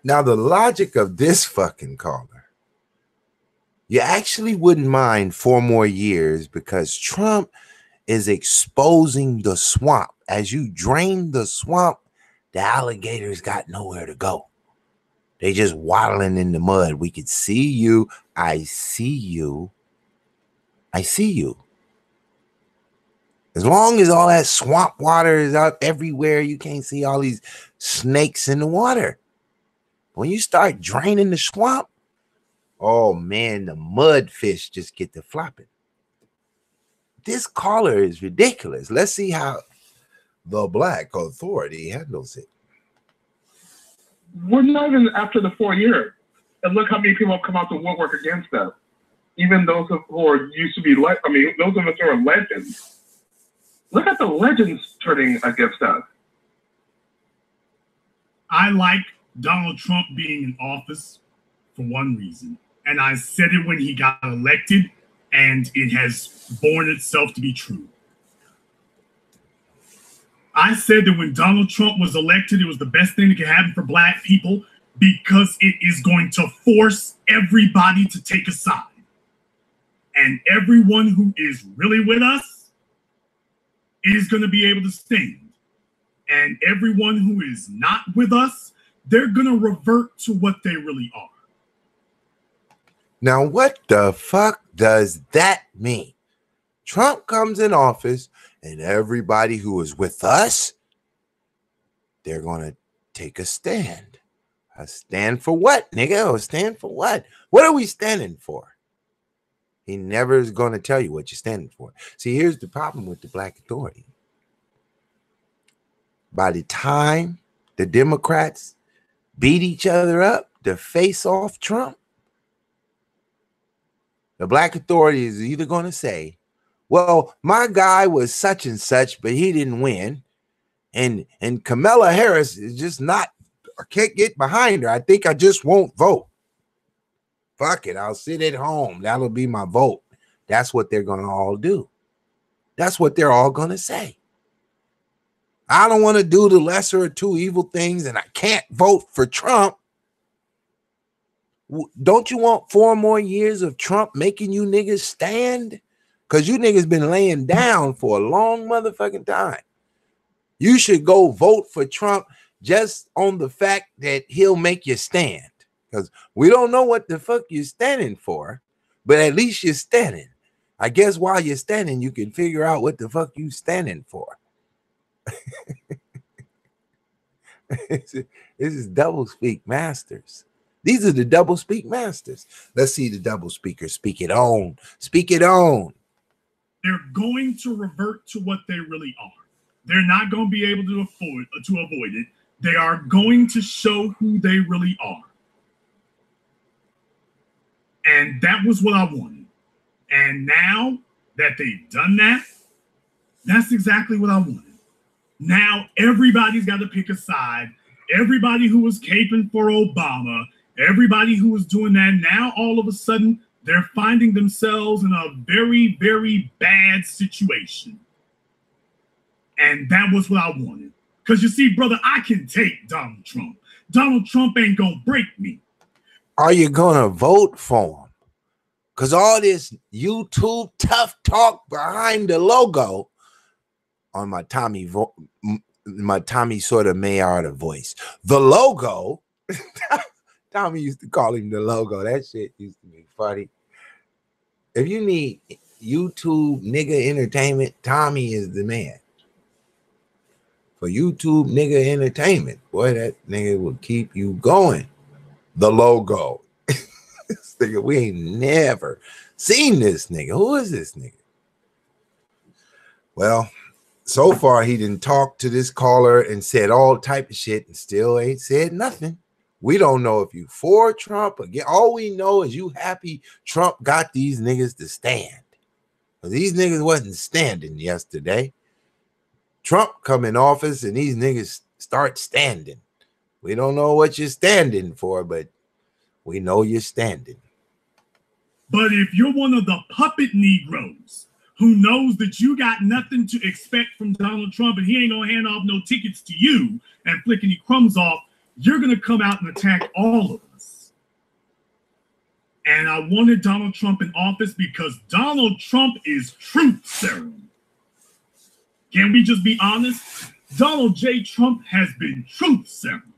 [SPEAKER 3] Now, the logic of this fucking caller, you actually wouldn't mind 4 more years because Trump is exposing the swamp. As you drain the swamp, the alligators got nowhere to go. They just waddling in the mud. We could see you. I see you. I see you. As long as all that swamp water is out everywhere, you can't see all these snakes in the water. When you start draining the swamp, oh man, the mud fish just get to flopping. This caller is ridiculous. Let's see how the Black Authority handles it.
[SPEAKER 6] We're not even after the 4 years. And look how many people have come out to woodwork against us. Even those who are used to be, those of us who are legends. Look at the legends turning against us.
[SPEAKER 5] I like Donald Trump being in office for one reason. And I said it when he got elected, and it has borne itself to be true. I said that when Donald Trump was elected, it was the best thing that could happen for Black people because it is going to force everybody to take a side. And everyone who is really with us is going to be able to stand. And everyone who is not with us, they're going to revert to what they really are.
[SPEAKER 3] Now, what the fuck does that mean? Trump comes in office and everybody who is with us, they're going to take a stand. A stand for what, nigga? A stand for what? What are we standing for? He never is going to tell you what you're standing for. See, here's the problem with the Black Authority. By the time the Democrats beat each other up to face off Trump, the Black Authority is either going to say, well, my guy was such and such, but he didn't win. And Kamala Harris is just not, I can't get behind her. I think I just won't vote. Fuck it. I'll sit at home. That'll be my vote. That's what they're going to all do. That's what they're all going to say. I don't want to do the lesser of two evil things, and I can't vote for Trump. Don't you want 4 more years of Trump making you niggas stand? Because you niggas been laying down for a long motherfucking time. You should go vote for Trump just on the fact that he'll make you stand. Because we don't know what the fuck you're standing for, but at least you're standing. I guess while you're standing, you can figure out what the fuck you standing for. This is double speak masters. These are the double speak masters. Let's see the double speakers. Speak it on. Speak it on.
[SPEAKER 5] They're going to revert to what they really are. They're not going to be able to avoid it. They are going to show who they really are. And that was what I wanted. And now that they've done that, that's exactly what I wanted. Now everybody's got to pick a side. Everybody who was caping for Obama, everybody who was doing that, now all of a sudden they're finding themselves in a very, very bad situation. And that was what I wanted. Because you see, brother, I can take Donald Trump. Donald Trump ain't going to break me.
[SPEAKER 3] Are you going to vote for him? Because all this YouTube tough talk behind the logo on my Tommy sort of Mayarda voice. The logo, Tommy used to call him the logo. That shit used to be funny. If you need YouTube nigga entertainment, Tommy is the man. For YouTube nigga entertainment, boy, that nigga will keep you going. The logo. This nigga, we ain't never seen this nigga. Who is this nigga? Well, so far he didn't talk to this caller and said all type of shit and still ain't said nothing. We don't know if you for Trump again. All we know is you happy Trump got these niggas to stand. These niggas wasn't standing yesterday. Trump come in office and these niggas start standing. We don't know what you're standing for, but we know you're standing.
[SPEAKER 5] But if you're one of the puppet Negroes who knows that you got nothing to expect from Donald Trump and he ain't gonna hand off no tickets to you and flick any crumbs off, you're gonna come out and attack all of us. And I wanted Donald Trump in office because Donald Trump is truth serum. Can we just be honest? Donald J. Trump has been truth serum.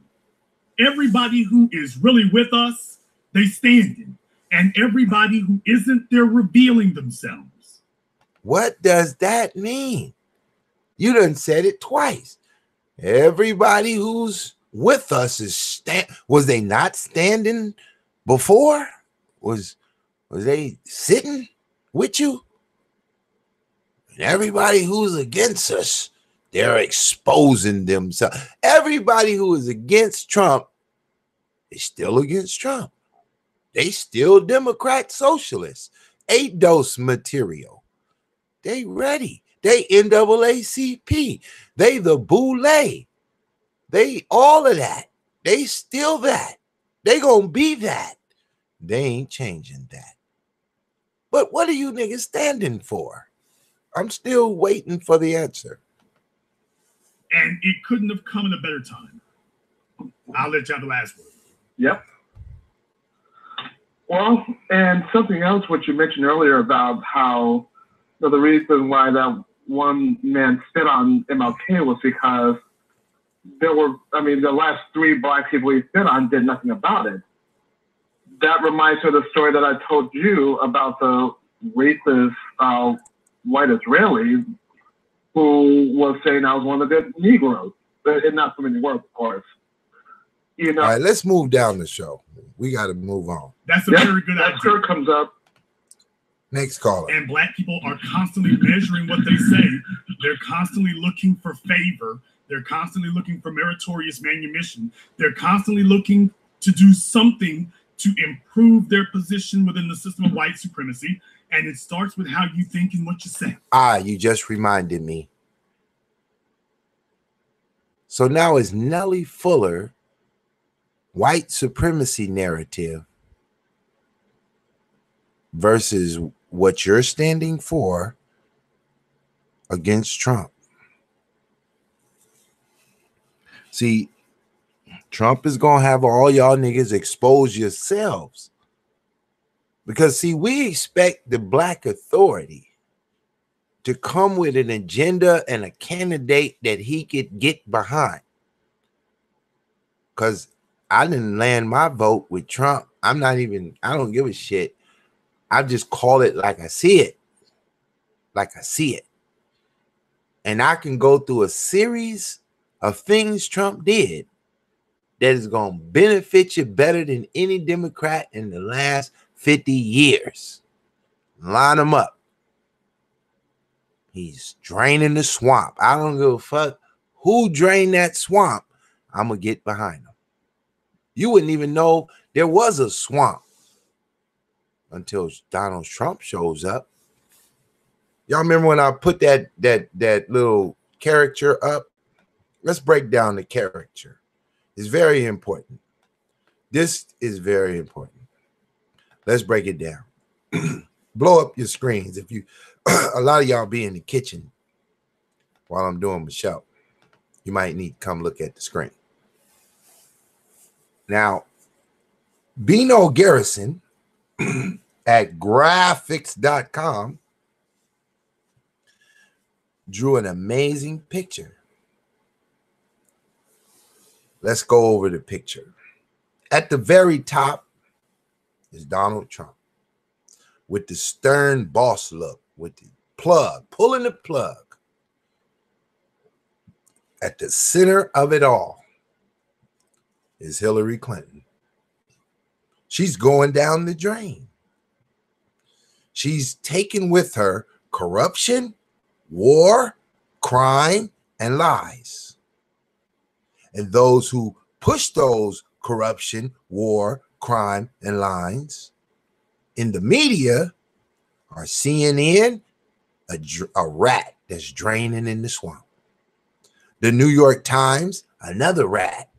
[SPEAKER 5] Everybody who is really with us, they standing. And everybody who isn't, they're revealing themselves.
[SPEAKER 3] What does that mean? You done said it twice. Everybody who's with us is was they not standing before? Was they sitting with you? And everybody who's against us, They're exposing themselves. Everybody who is against Trump is still against Trump. They still Democrat socialists. 8-dose material. They ready. They NAACP. They the boule. They all of that. They still that. They gonna be that. They ain't changing that. But what are you niggas standing for? I'm still waiting for the answer.
[SPEAKER 5] And it couldn't have come in a better time. I'll let you have the last word.
[SPEAKER 6] Yep. Well, and something else what you mentioned earlier about how the reason why that one man spit on MLK was because there were, the last 3 black people he spit on did nothing about it. That reminds me of the story that I told you about the racist white Israeli who was saying I was one of the Negroes. And not so many words, of course. You know.
[SPEAKER 3] All right, let's move down the show. We got to move on.
[SPEAKER 5] That's a very good idea.
[SPEAKER 6] That sure comes up.
[SPEAKER 3] Next caller.
[SPEAKER 5] And black people are constantly measuring what they say. They're constantly looking for favor. They're constantly looking for meritorious manumission. They're constantly looking to do something to improve their position within the system of white supremacy. And it starts with how you think and what you say.
[SPEAKER 3] You just reminded me. So now is Nellie Fuller white supremacy narrative versus what you're standing for against Trump. See, Trump is going to have all y'all niggas expose yourselves. Because, see, we expect the black authority to come with an agenda and a candidate that he could get behind. Because I didn't land my vote with Trump. I don't give a shit. I just call it like I see it. Like I see it. And I can go through a series of things Trump did that is going to benefit you better than any Democrat in the last 50 years. Line them up. He's draining the swamp. I don't give a fuck who drained that swamp. I'm going to get behind him. You wouldn't even know there was a swamp until Donald Trump shows up. Y'all remember when I put that little caricature up? Let's break down the caricature. It's very important. This is very important. Let's break it down. Blow up your screens. If you, a lot of y'all be in the kitchen while I'm doing my show. You might need to come look at the screen. Now, Bino Garrison at graphics.com drew an amazing picture. Let's go over the picture. At the very top is Donald Trump with the stern boss look, with the plug, pulling the plug. At the center of it all is Hillary Clinton. She's going down the drain. She's taken with her corruption, war, crime, and lies. And those who push those corruption, war, crime, and lies in the media are CNN, a rat that's draining in the swamp. The New York Times, another rat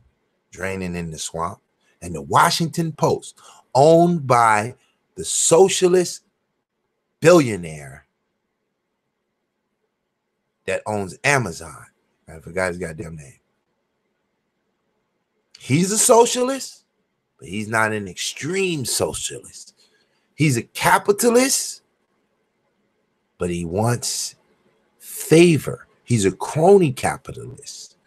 [SPEAKER 3] draining in the swamp. And the Washington Post, owned by the socialist billionaire that owns Amazon. I forgot his goddamn name. He's a socialist, but he's not an extreme socialist. He's a capitalist, but he wants favor. He's a crony capitalist.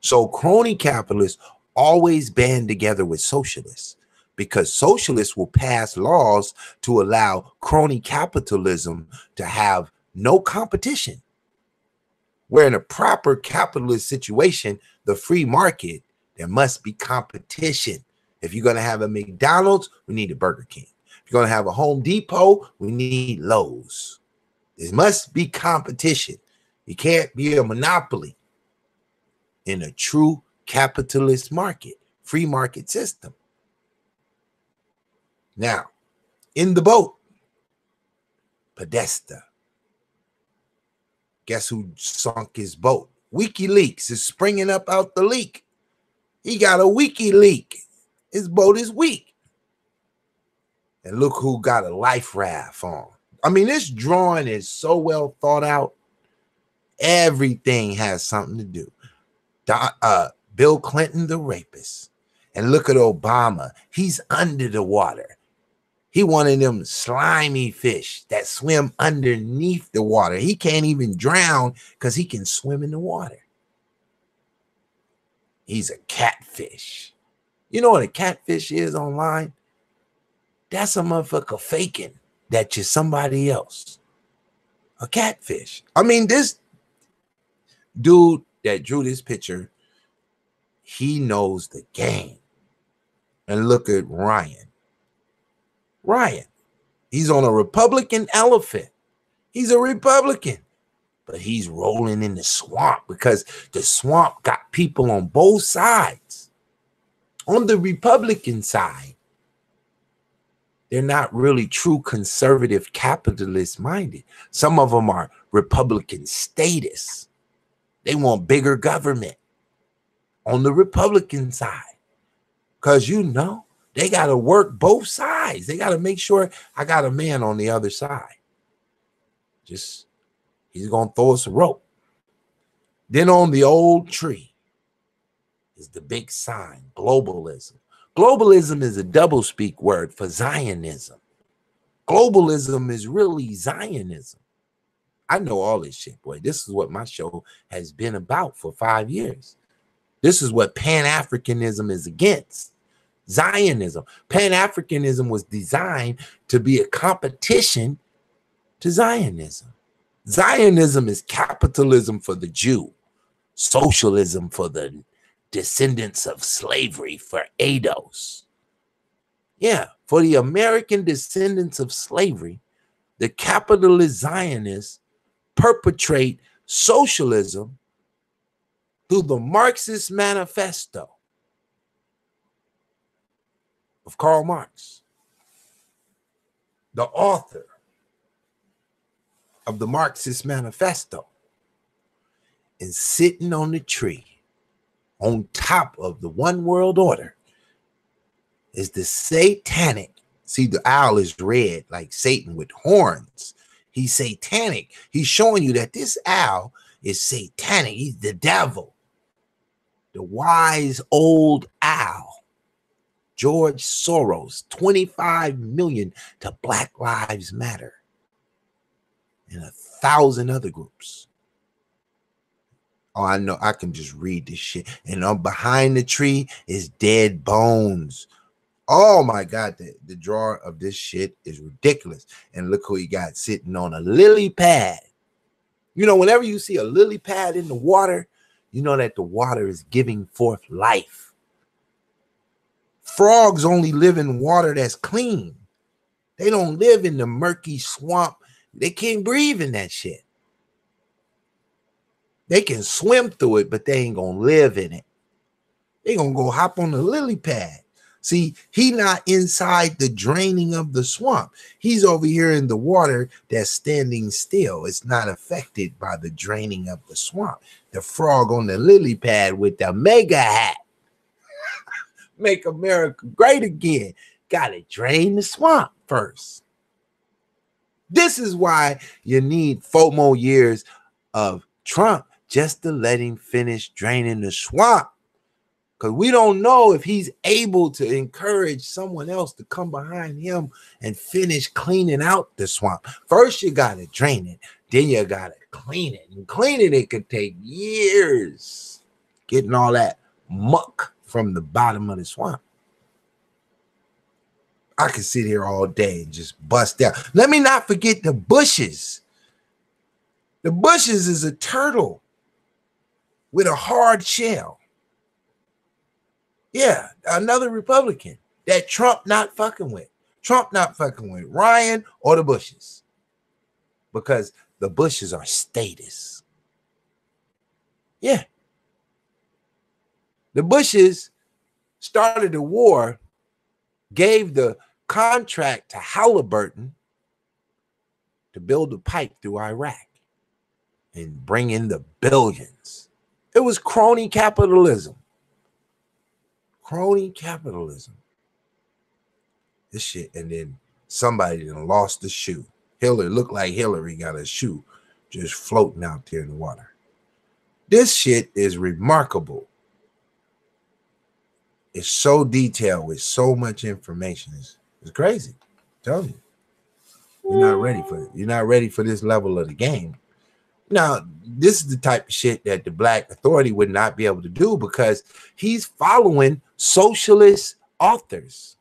[SPEAKER 3] So crony capitalists always band together with socialists because socialists will pass laws to allow crony capitalism to have no competition. Where in a proper capitalist situation, the free market, there must be competition. If you're going to have a McDonald's, we need a Burger King. If you're going to have a Home Depot, we need Lowe's. There must be competition. You can't be a monopoly. in a true capitalist market, free market system. Now, in the boat, Podesta. Guess who sunk his boat? WikiLeaks is springing up out the leak. He got a WikiLeak. His boat is weak. And look who got a life raft on. I mean, this drawing is so well thought out. Everything has something to do. Bill Clinton, the rapist. And look at Obama. He's under the water. He one of them slimy fish that swim underneath the water. He can't even drown because he can swim in the water. He's a catfish. You know what a catfish is online? That's a motherfucker faking that you're somebody else. A catfish. I mean, this dude that drew this picture, he knows the game. And look at Ryan. Ryan, he's on a Republican elephant. He's a Republican, but he's rolling in the swamp because the swamp got people on both sides. On the Republican side, they're not really true conservative capitalist minded. Some of them are Republican status. They want bigger government on the Republican side because, you know, they got to work both sides. They got to make sure I got a man on the other side. Just, he's going to throw us a rope. Then on the old tree is the big sign, globalism. Globalism is a doublespeak word for Zionism. Globalism is really Zionism. I know all this shit, boy. This is what my show has been about for 5 years. This is what Pan-Africanism is against. Zionism. Pan-Africanism was designed to be a competition to Zionism. Zionism is capitalism for the Jew, socialism for the descendants of slavery, for ADOS. Yeah, for the American descendants of slavery, the capitalist Zionists perpetrate socialism through the Marxist Manifesto of Karl Marx, the author of the Marxist Manifesto. And sitting on the tree on top of the one world order is the satanic. See, the owl is red like Satan with horns. He's satanic. He's showing you that this owl is satanic. He's the devil. The wise old owl. George Soros, 25 million to Black Lives Matter and 1,000 other groups. Oh, I know. I can just read this shit. And behind the tree is dead bones. Oh my God, the drawer of this shit is ridiculous. And look who he got sitting on a lily pad. You know, whenever you see a lily pad in the water, you know that the water is giving forth life. Frogs only live in water that's clean. They don't live in the murky swamp. They can't breathe in that shit. They can swim through it, but they ain't gonna live in it. They gonna go hop on the lily pad. See, he not inside the draining of the swamp. He's over here in the water that's standing still. It's not affected by the draining of the swamp. The frog on the lily pad with the mega hat. Make America great again. Gotta drain the swamp first. This is why you need 4 more years of Trump just to let him finish draining the swamp. Because we don't know if he's able to encourage someone else to come behind him and finish cleaning out the swamp. First, you got to drain it. Then you got to clean it. And cleaning it could take years. Getting all that muck from the bottom of the swamp. I could sit here all day and just bust out. Let me not forget the bushes. The bushes is a turtle with a hard shell. Yeah, another Republican that Trump not fucking with. Trump not fucking with Ryan or the Bushes. Because the Bushes are status. Yeah. The Bushes started the war, gave the contract to Halliburton to build a pipe through Iraq and bring in the billions. It was crony capitalism. Crony capitalism. This shit, and then somebody done lost the shoe. Hillary looked like Hillary got a shoe just floating out there in the water. This shit is remarkable. It's so detailed with so much information. It's crazy. I'm telling you. You're not ready for it. You're not ready for this level of the game. Now, this is the type of shit that the Black Authority would not be able to do because he's following socialist authors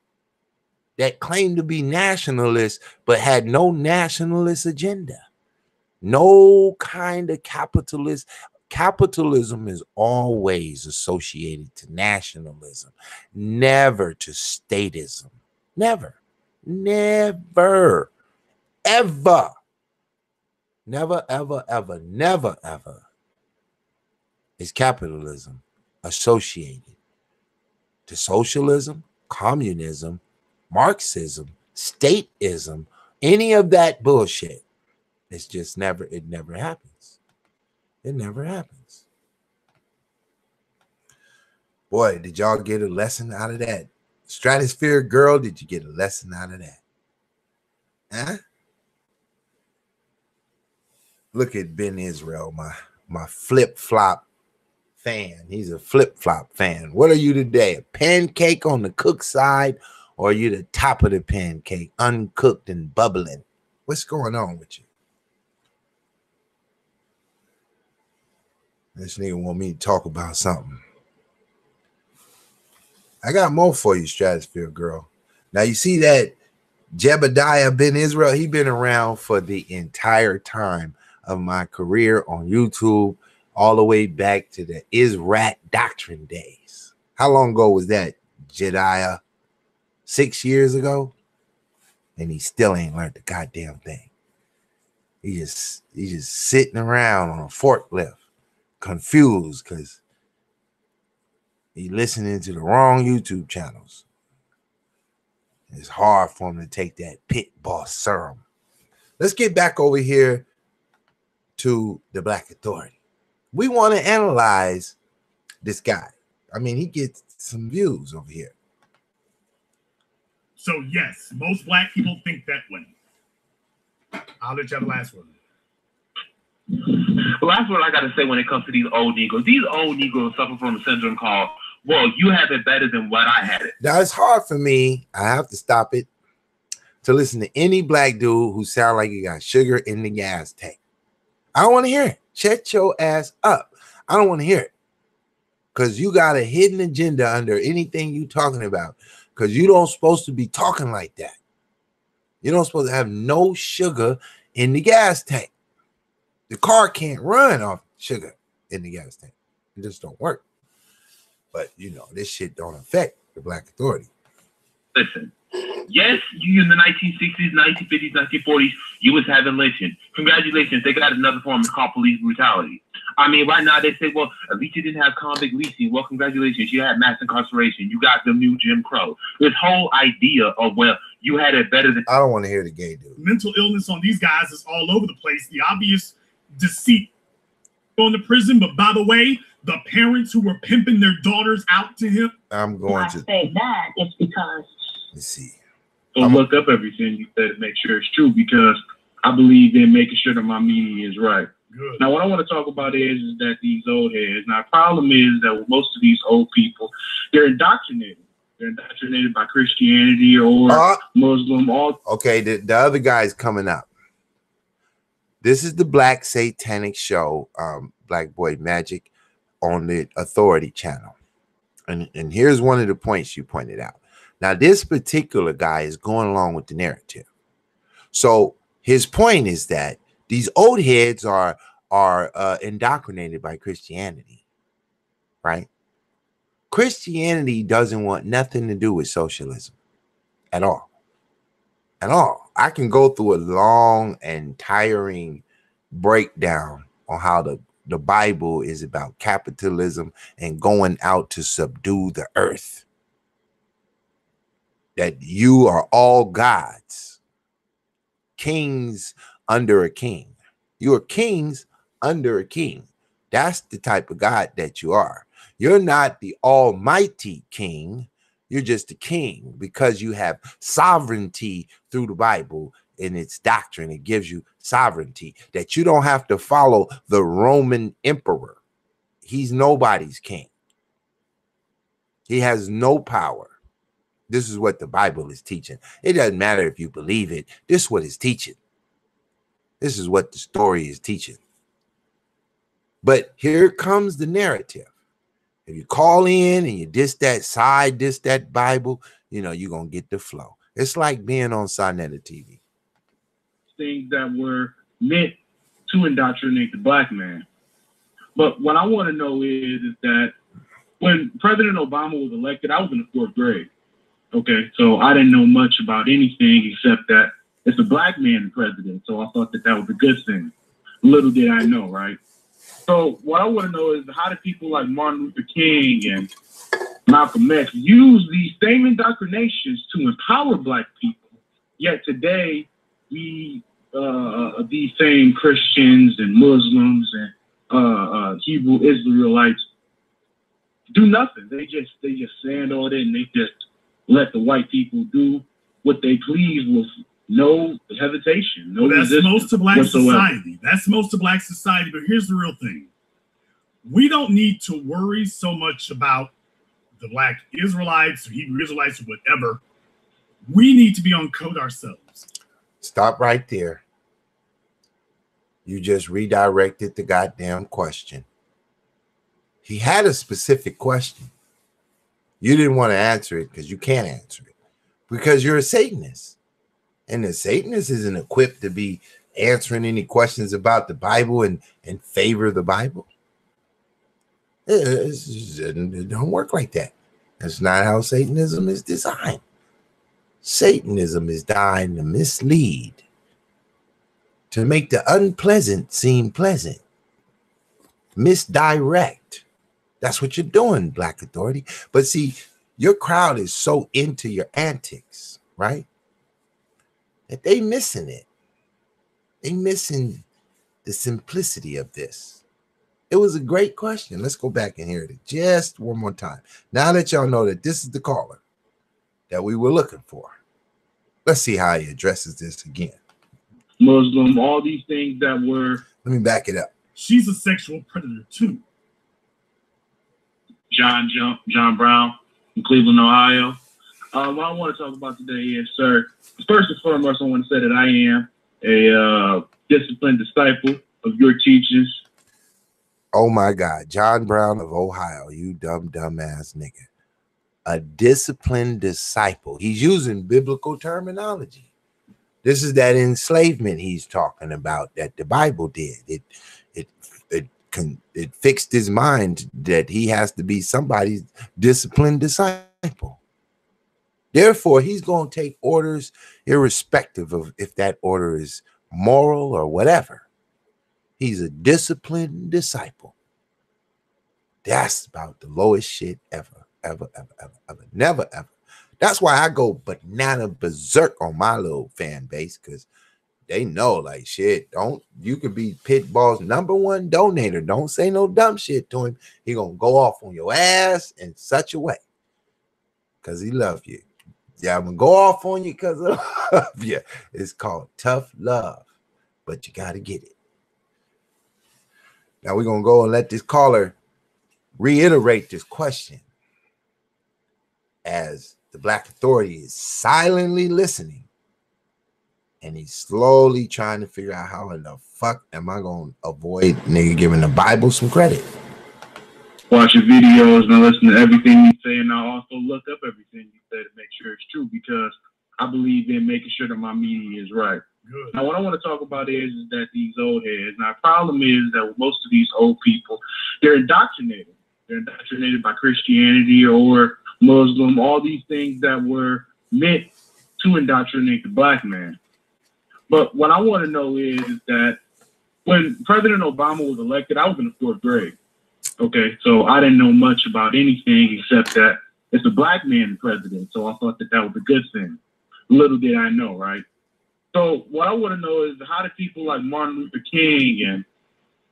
[SPEAKER 3] that claim to be nationalists but had no nationalist agenda. No kind of capitalist. Capitalism is always associated to nationalism, never to statism. Never, never, ever, never, ever, ever, never, ever is capitalism associated to socialism, communism, Marxism, statism, any of that bullshit. It's just never, it never happens. It never happens. Boy, did y'all get a lesson out of that? Stratosphere Girl, did you get a lesson out of that? Huh? Look at Ben Israel, my flip-flop fan. He's a flip-flop fan. What are you today? A pancake on the cook side, or are you the top of the pancake, uncooked and bubbling? What's going on with you? This nigga want me to talk about something. I got more for you, Stratosphere Girl. Now, you see that Jebediah Ben Israel, he been around for the entire time of my career on YouTube, all the way back to the Israt Doctrine days. How long ago was that, Jediah? 6 years ago? And he still ain't learned the goddamn thing. He just sitting around on a forklift, confused because he listening to the wrong YouTube channels. It's hard for him to take that Pitt boss serum. Let's get back over here to the Black Authority. We want to analyze this guy. I mean, he gets some views over here.
[SPEAKER 5] So yes, most black people think that way. I'll let you have the last one.
[SPEAKER 7] Well, that's what I got to say when it comes to these old Negroes. These old Negroes suffer from a syndrome called, well, you have it better than what I had it.
[SPEAKER 3] Now, it's hard for me, I have to stop it, to listen to any black dude who sound like he got sugar in the gas tank. I don't want to hear it. Shut your ass up. I don't want to hear it. Because you got a hidden agenda under anything you talking about. Because you don't supposed to be talking like that. You don't supposed to have no sugar in the gas tank. The car can't run off sugar in the gas tank. It just don't work. But, you know, this shit don't affect the Black Authority.
[SPEAKER 7] Listen, yes, you in the 1960s, 1950s, 1940s, you was having lynching. Congratulations, they got another form. It's called police brutality. I mean, right now they say, well, at least you didn't have convict leasing. Well, congratulations, you had mass incarceration. You got the new Jim Crow. This whole idea of, well, you had it better than...
[SPEAKER 3] I don't want to hear the gay dude.
[SPEAKER 5] Mental illness on these guys is all over the place. The obvious deceit going to prison, but by the way, the parents who were pimping their daughters out to him.
[SPEAKER 3] I'm going
[SPEAKER 4] I
[SPEAKER 3] to
[SPEAKER 4] say that it's because
[SPEAKER 3] let's see.
[SPEAKER 7] So look up everything you said to make sure it's true, because I believe in making sure that my media is right.
[SPEAKER 5] Good.
[SPEAKER 7] Now, what I want to talk about is that these old heads. Now, the problem is that with most of these old people, they're indoctrinated. They're indoctrinated by Christianity or Muslim.
[SPEAKER 3] Okay, the other guy's coming up. This is the Black Satanic Show, Black Boy Magic, on the Authority channel. And here's one of the points you pointed out. Now, this particular guy is going along with the narrative. So his point is that these old heads are indoctrinated by Christianity, right? Christianity doesn't want nothing to do with socialism at all. At all. I can go through a long and tiring breakdown on how the the Bible is about capitalism and going out to subdue the earth. That you are all gods, kings under a king. You are kings under a king. That's the type of God that you are. You're not the almighty king. You're just a king because you have sovereignty through the Bible in its doctrine. It gives you sovereignty that you don't have to follow the Roman emperor. He's nobody's king. He has no power. This is what the Bible is teaching. It doesn't matter if you believe it. This is what it's teaching. This is what the story is teaching. But here comes the narrative. If you call in and you diss that side, diss that Bible, you know, you're going to get the flow. It's like being on Sonetta TV.
[SPEAKER 8] Things that were meant to indoctrinate the black man. But what I want to know is that when President Obama was elected, I was in the 4th grade. Okay, so I didn't know much about anything except that it's a black man president. So I thought that that was a good thing. Little did I know, right? So what I want to know is how do people like Martin Luther King and Malcolm X use these same indoctrinations to empower black people? Yet today, these same Christians and Muslims and Hebrew Israelites do nothing. They just stand on it and they just let the white people do what they please with no hesitation, no
[SPEAKER 5] that's
[SPEAKER 8] resistance
[SPEAKER 5] most of black
[SPEAKER 8] whatsoever.
[SPEAKER 5] society. That's most of black society. But here's the real thing. We don't need to worry so much about the black Israelites or Hebrew Israelites or whatever. We need to be on code ourselves.
[SPEAKER 3] Stop right there. You just redirected the goddamn question. He had a specific question. You didn't want to answer it because you can't answer it because you're a Satanist. And the Satanist isn't equipped to be answering any questions about the Bible and favor the Bible. It don't work like that. That's not how Satanism is designed. Satanism is designed to mislead, to make the unpleasant seem pleasant, misdirect. That's what you're doing, Black Authority. But see, your crowd is so into your antics, right? That they missing it. They missing the simplicity of this. It was a great question. Let's go back and hear it just one more time. Now that y'all know that this is the caller that we were looking for. Let's see how he addresses this again.
[SPEAKER 8] Muslim, all these things that were...
[SPEAKER 3] Let me back it up.
[SPEAKER 5] She's a sexual predator too.
[SPEAKER 8] John Brown from Cleveland, Ohio. What I want to talk about today is, sir, first and foremost, I want to say that I am a disciplined disciple of your teachings.
[SPEAKER 3] Oh my God, John Brown of Ohio, you dumb ass nigga. A disciplined disciple. He's using biblical terminology. This is that enslavement he's talking about that the Bible did. It fixed his mind that he has to be somebody's disciplined disciple. Therefore, he's going to take orders irrespective of if that order is moral or whatever. He's a disciplined disciple. That's about the lowest shit ever. Never, ever. That's why I go banana berserk on my little fan base, because they know, like, shit, you could be Pitt Ball's #1 donator. Don't say no dumb shit to him. He gonna go off on your ass in such a way because he love you. Yeah, I'm gonna go off on you because of love you. It's called tough love, but you gotta get it. Now we're gonna go and let this caller reiterate this question as the Black Authority is silently listening. And he's slowly trying to figure out how in the fuck am I going to avoid nigga giving the Bible some credit.
[SPEAKER 8] Watch your videos and listen to everything you say, and I also look up everything you say to make sure it's true, because I believe in making sure that my media is right.
[SPEAKER 5] Good.
[SPEAKER 8] Now, what I want to talk about is that these old heads. Now, the problem is that with most of these old people, they're indoctrinated. They're indoctrinated by Christianity or Muslim, all these things that were meant to indoctrinate the black man. But what I want to know is that when President Obama was elected, I was in the 4th grade. Okay, so I didn't know much about anything except that it's a black man president. So I thought that was a good thing. Little did I know, right? So what I want to know is how do people like Martin Luther King and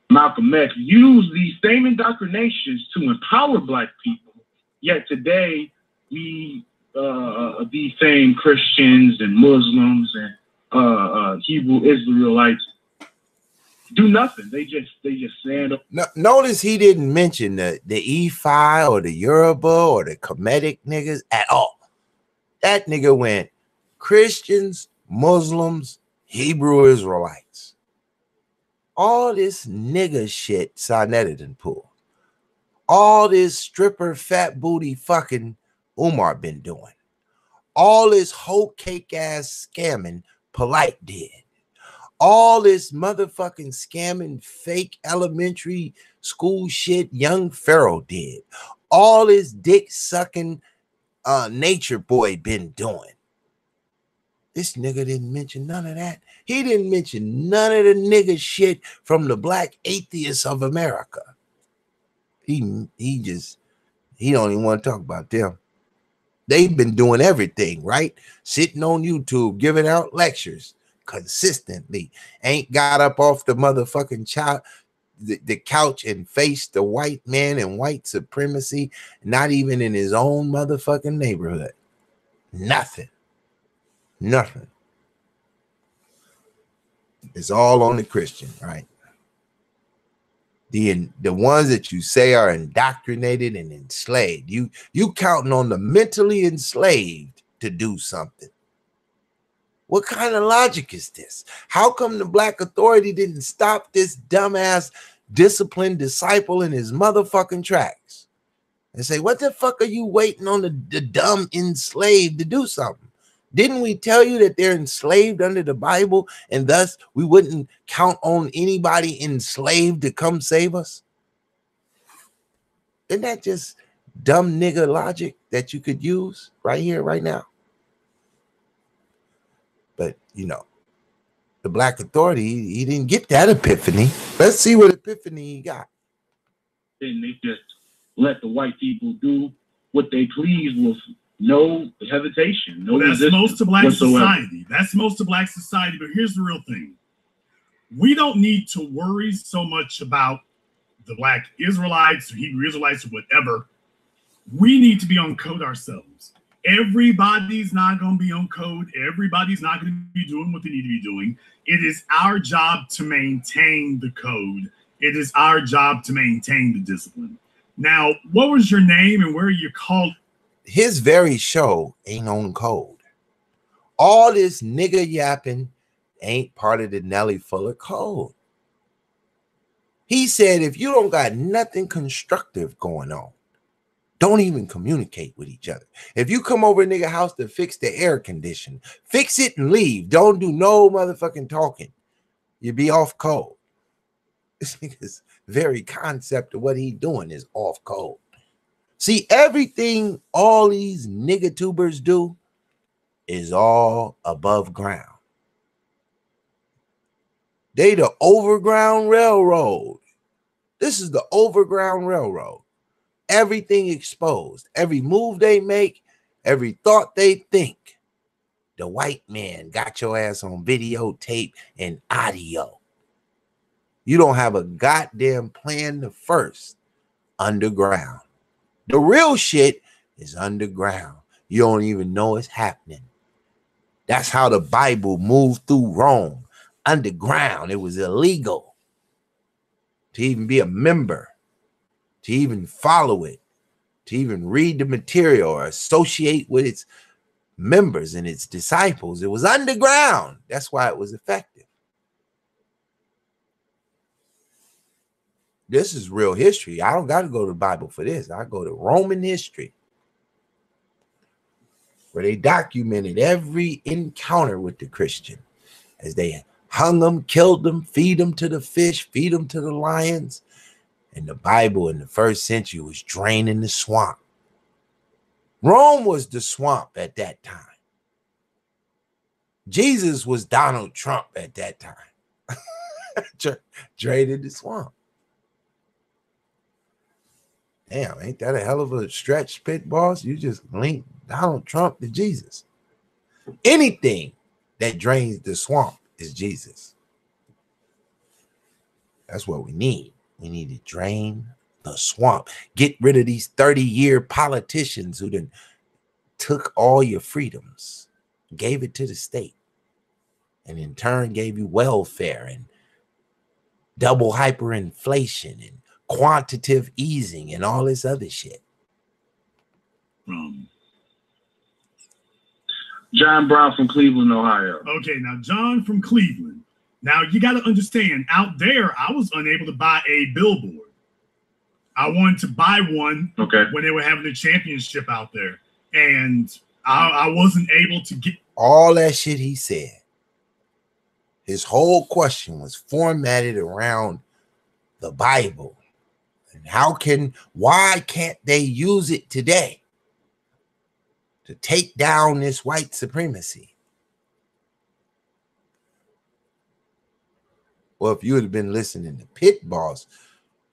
[SPEAKER 8] Malcolm X use these same indoctrinations to empower black people, yet today we these same Christians and Muslims and Hebrew Israelites do nothing. They just stand up.
[SPEAKER 3] Notice he didn't mention the E5 or the Yoruba or the Kemetic niggas at all. That nigga went Christians, Muslims, Hebrew Israelites. All this nigga shit Sarnetta done pulled. All this stripper fat booty fucking Umar been doing. All this whole cake ass scamming Polite did. All this motherfucking scamming fake elementary school shit Young Pharaoh did. All this dick sucking nature boy been doing. This nigga didn't mention none of that. He didn't mention none of the nigga shit from the black atheists of America. He don't even want to talk about them. They've been doing everything, right? Sitting on YouTube, giving out lectures consistently. Ain't got up off the motherfucking the couch and faced the white man and white supremacy, not even in his own motherfucking neighborhood. Nothing. Nothing. It's all on the Christian, right? The ones that you say are indoctrinated and enslaved. You counting on the mentally enslaved to do something. What kind of logic is this? How come the black authority didn't stop this dumbass disciplined disciple in his motherfucking tracks and say, what the fuck are you waiting on the dumb enslaved to do something? Didn't we tell you that they're enslaved under the Bible and thus we wouldn't count on anybody enslaved to come save us? Isn't that just dumb nigga logic that you could use right here, right now? But, you know, the black authority, he didn't get that epiphany. Let's see what epiphany he got.
[SPEAKER 8] And they just let the white people do what they please with no hesitation, no
[SPEAKER 5] resistance. That's most of black
[SPEAKER 8] whatsoever.
[SPEAKER 5] society. That's most of black society. But here's the real thing. We don't need to worry so much about the black Israelites or Hebrew Israelites or whatever. We need to be on code ourselves. Everybody's not going to be on code. Everybody's not going to be doing what they need to be doing. It is our job to maintain the code. It is our job to maintain the discipline. Now, what was your name and where are you called?
[SPEAKER 3] His very show ain't on code. All this nigga yapping ain't part of the Nelly Fuller code. He said, if you don't got nothing constructive going on, don't even communicate with each other. If you come over a nigga house to fix the air condition, fix it and leave. Don't do no motherfucking talking. You be off code. This nigga's very concept of what he doing is off code. See, everything all these nigga tubers do is all above ground. They the overground railroad. This is the overground railroad. Everything exposed. Every move they make, every thought they think. The white man got your ass on videotape and audio. You don't have a goddamn plan to first. Underground. The real shit is underground. You don't even know it's happening. That's how the Bible moved through Rome. Underground. It was illegal to even be a member, to even follow it, to even read the material or associate with its members and its disciples. It was underground. That's why it was effective. This is real history. I don't got to go to the Bible for this. I go to Roman history, where they documented every encounter with the Christian as they hung them, killed them, feed them to the fish, feed them to the lions. And the Bible in the first century was draining the swamp. Rome was the swamp at that time. Jesus was Donald Trump at that time. Drained the swamp. Damn, ain't that a hell of a stretch, Pitt boss? You just linked Donald Trump to Jesus. Anything that drains the swamp is Jesus. That's what we need. We need to drain the swamp. Get rid of these 30-year politicians who then took all your freedoms, gave it to the state, and in turn gave you welfare and double hyperinflation and quantitative easing and all this other shit.
[SPEAKER 8] John Brown from Cleveland, Ohio.
[SPEAKER 5] Okay, now John from Cleveland. Now you got to understand, out there, I was unable to buy a billboard. I wanted to buy one when they were having the championship out there, and I wasn't able to get
[SPEAKER 3] all that shit he said. His whole question was formatted around the Bible. And why can't they use it today to take down this white supremacy? Well, if you had been listening to Pitt boss,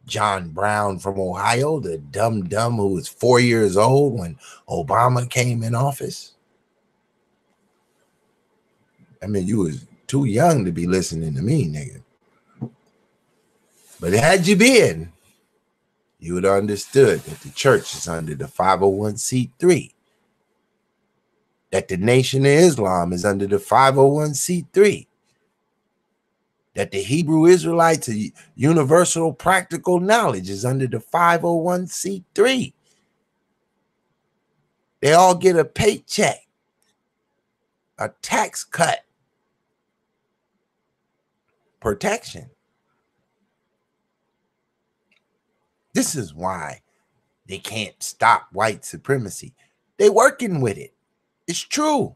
[SPEAKER 3] John Brown from Ohio, the dumb who was 4 years old when Obama came in office. I mean, you was too young to be listening to me, nigga. But had you been, you would have understood that the church is under the 501c3. That the Nation of Islam is under the 501c3. That the Hebrew Israelites of Universal Practical Knowledge is under the 501c3. They all get a paycheck, a tax cut, protection. This is why they can't stop white supremacy. They're working with it. It's true.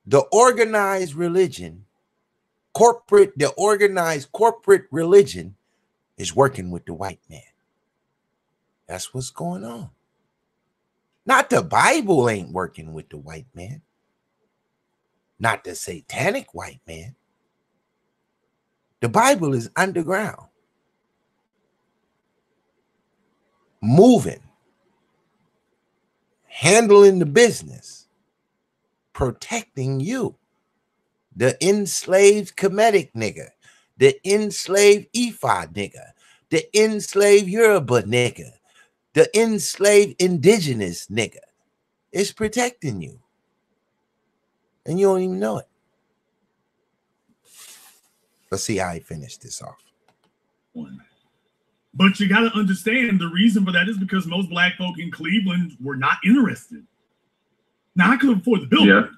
[SPEAKER 3] The organized religion, the organized corporate religion is working with the white man. That's what's going on. Not the Bible ain't working with the white man. Not the satanic white man. The Bible is underground. Moving, handling the business, protecting you, the enslaved Kemetic nigga, the enslaved Ephod nigga, the enslaved Yoruba nigga, the enslaved indigenous nigga. It's protecting you, and you don't even know it. Let's see how he finished this off.
[SPEAKER 5] But you got to understand the reason for that is because most black folk in Cleveland were not interested. Now I could afford the building,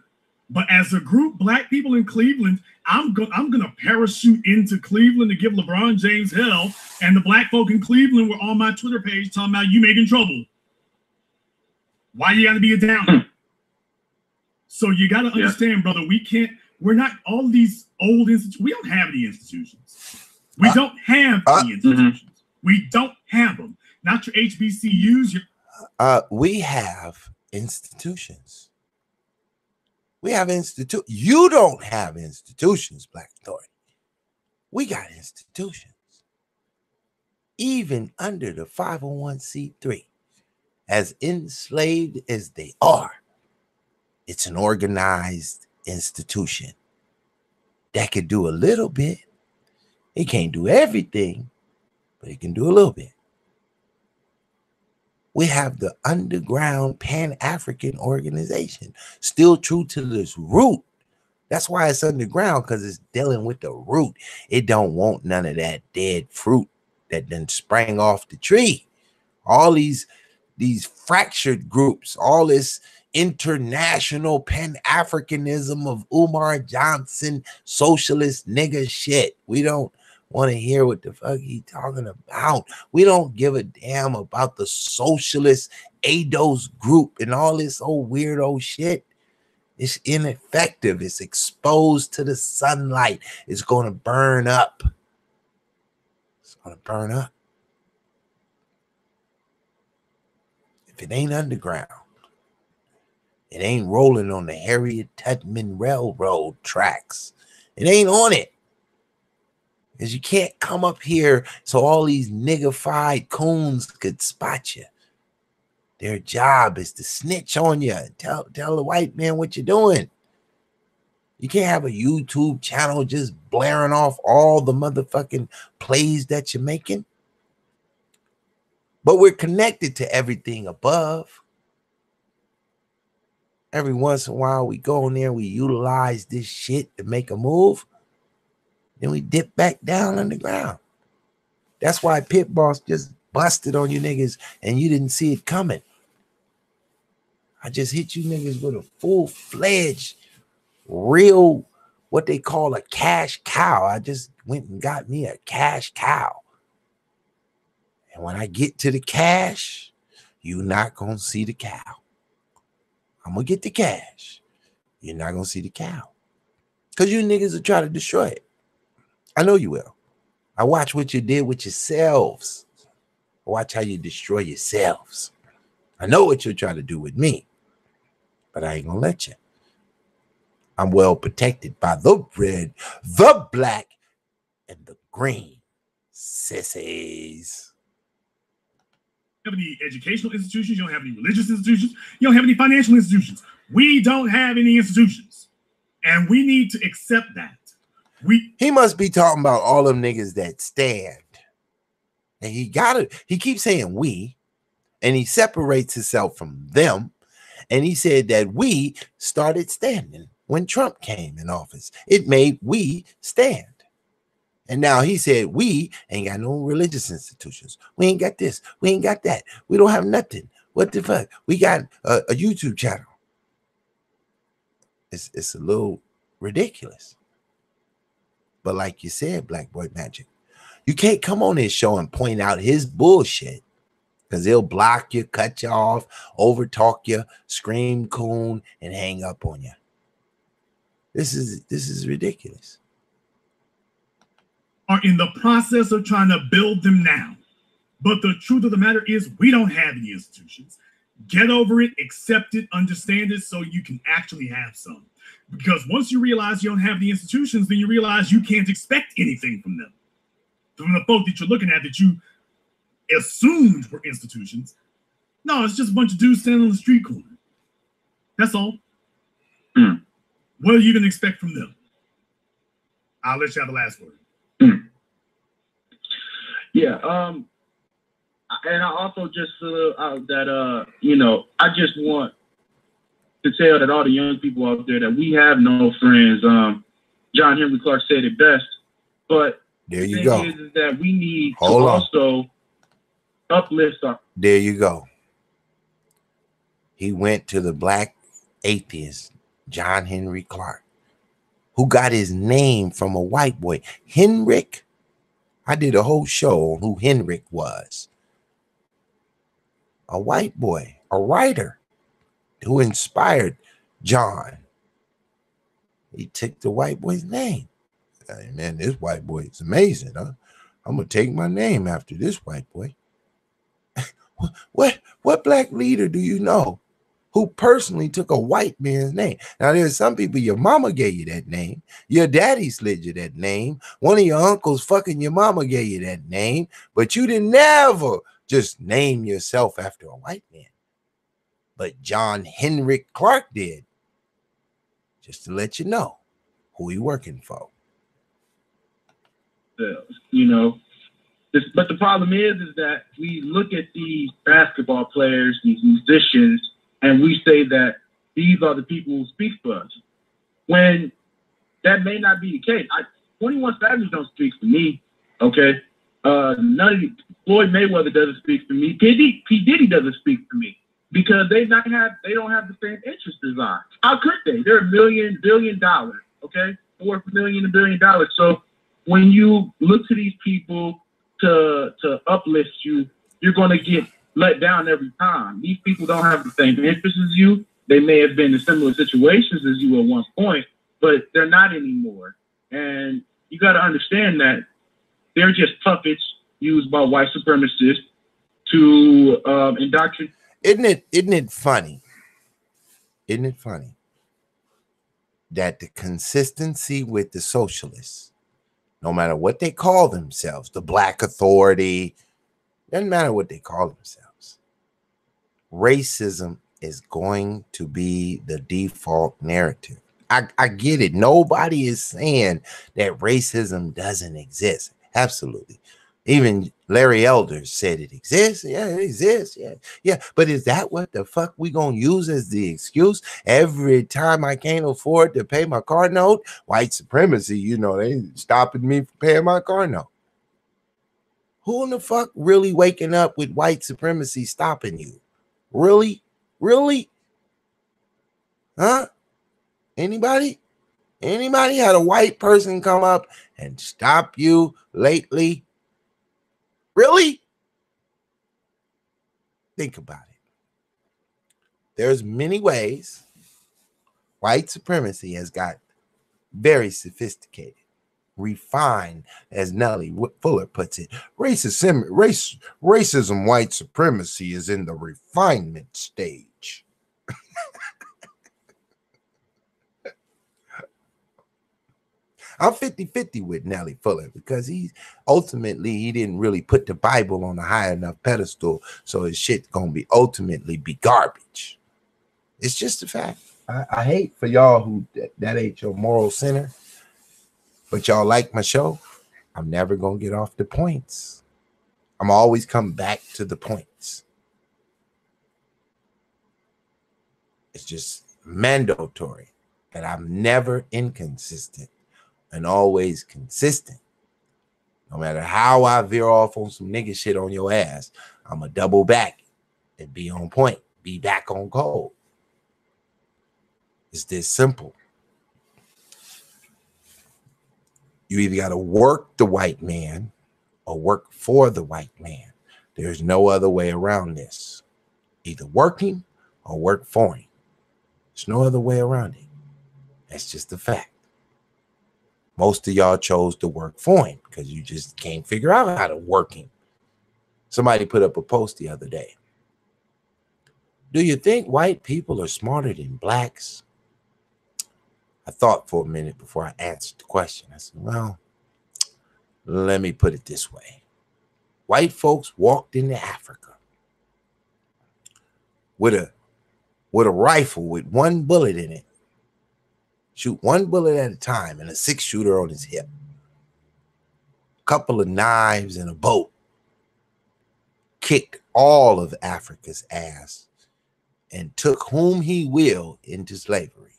[SPEAKER 5] but as a group, black people in Cleveland, I'm gonna parachute into Cleveland to give LeBron James hell. And the black folk in Cleveland were on my Twitter page talking about you making trouble. Why you got to be a downer? So you got to understand, brother. We're not all these old institutions. We don't have any institutions. We don't have any institutions. We don't have them. Not your HBCUs.
[SPEAKER 3] We have institutions. We have institutions. You don't have institutions, Black Authority. We got institutions. Even under the 501c3, as enslaved as they are, it's an organized institution that could do a little bit. It can't do everything, but it can do a little bit. We have the underground Pan-African organization, still true to this root. That's why it's underground, because it's dealing with the root. It don't want none of that dead fruit that then sprang off the tree. All these fractured groups, all this international Pan-Africanism of Umar Johnson, socialist nigga shit. We don't want to hear what the fuck he talking about. We don't give a damn about the socialist ADOS group and all this old weirdo shit. It's ineffective. It's exposed to the sunlight. It's going to burn up. It's going to burn up. If it ain't underground, it ain't rolling on the Harriet Tubman Railroad tracks. It ain't on it. Because you can't come up here so all these niggified coons could spot you. Their job is to snitch on you and tell the white man what you're doing. You can't have a YouTube channel just blaring off all the motherfucking plays that you're making. But we're connected to everything above. Every once in a while, we go in there, we utilize this shit to make a move. Then we dip back down on the ground. That's why Pit Boss just busted on you niggas and you didn't see it coming. I just hit you niggas with a full-fledged, real, what they call a cash cow. I just went and got me a cash cow. And when I get to the cash, you're not going to see the cow. I'm going to get the cash. You're not going to see the cow. Because you niggas will try to destroy it. I know you will. I watch what you did with yourselves. I watch how you destroy yourselves. I know what you'll try to do with me. But I ain't going to let you. I'm well protected by the red, the black, and the green. Sissies.
[SPEAKER 5] You don't have any educational institutions. You don't have any religious institutions. You don't have any financial institutions. We don't have any institutions. And we need to accept that. He
[SPEAKER 3] must be talking about all them niggas that stand. And he keeps saying we, and he separates himself from them. And he said that we started standing when Trump came in office. It made we stand. And now he said we ain't got no religious institutions. We ain't got this. We ain't got that. We don't have nothing. What the fuck? We got a YouTube channel. It's a little ridiculous. But like you said, Black Boy Magic, you can't come on his show and point out his bullshit because he'll block you, cut you off, overtalk you, scream coon, and hang up on you. This is ridiculous.
[SPEAKER 5] Are in the process of trying to build them now. But the truth of the matter is we don't have any institutions. Get over it, accept it, understand it so you can actually have some. Because once you realize you don't have the institutions, then you realize you can't expect anything from them. From the folk that you're looking at that you assumed were institutions. No, it's just a bunch of dudes standing on the street corner. That's all. What are you going to expect from them? I'll let you have the last word.
[SPEAKER 8] Yeah. And I also just that I just want to tell that all the young people out there that we have no friends. John Henry Clark said it best, but
[SPEAKER 3] there you go.
[SPEAKER 8] Is that we need to also uplift our.
[SPEAKER 3] There you go. He went to the black atheist, John Henry Clark, who got his name from a white boy, Henrik. I did a whole show on who Henrik was. A white boy, a writer who inspired John. He took the white boy's name. Hey, man, this white boy is amazing, huh? I'm going to take my name after this white boy. What black leader do you know who personally took a white man's name? Now, there's some people, your mama gave you that name. Your daddy slid you that name. One of your uncles fucking your mama gave you that name. But you didn't never just name yourself after a white man. But John Henry Clark did. Just to let you know who he working for.
[SPEAKER 8] But the problem is that we look at these basketball players, these musicians, and we say that these are the people who speak for us. When that may not be the case. 21 Savage don't speak for me, okay? None of Floyd Mayweather doesn't speak for me. P. Diddy doesn't speak for me because they don't have the same interest as I. How could they? They're $1 billion, okay? $4 million, $1 billion. So when you look to these people to uplift you, you're going to get let down every time. These people don't have the same interests as you. They may have been in similar situations as you at one point, but they're not anymore. And you got to understand that they're just puppets used by white supremacists to indoctrinate.
[SPEAKER 3] Isn't it funny? Isn't it funny that the consistency with the socialists no matter what they call themselves, the Black Authority, doesn't matter what they call themselves. Racism is going to be the default narrative. I get it. Nobody is saying that racism doesn't exist. Absolutely. Even Larry Elder said it exists. Yeah, it exists. Yeah. But is that what the fuck we gonna use as the excuse every time I can't afford to pay my car note? White supremacy, they stopping me from paying my car note. Who in the fuck really waking up with white supremacy stopping you? Really? Huh? Anybody had a white person come up and stop you lately? Really? Think about it. There's many ways white supremacy has got very sophisticated, refined, as Nellie Fuller puts it. Racism, white supremacy is in the refinement stage. I'm 50-50 with Nellie Fuller because he didn't really put the Bible on a high enough pedestal, so his shit gonna be ultimately be garbage. It's just a fact. I hate for y'all who that ain't your moral center, but y'all like my show. I'm never gonna get off the points. I'm always come back to the points. It's just mandatory that I'm never inconsistent and always consistent. No matter how I veer off on some nigga shit on your ass, I'm a double back and be on point, be back on code. It's this simple. You either got to work the white man or work for the white man. There's no other way around this. Either work him or work for him. There's no other way around it. That's just the fact. Most of y'all chose to work for him because you just can't figure out how to work him. Somebody put up a post the other day. Do you think white people are smarter than blacks? I thought for a minute before I answered the question. I said, well, let me put it this way. White folks walked into Africa with a rifle with one bullet in it. Shoot one bullet at a time and a 6-shooter on his hip. A couple of knives and a boat. Kicked all of Africa's ass and took whom he will into slavery.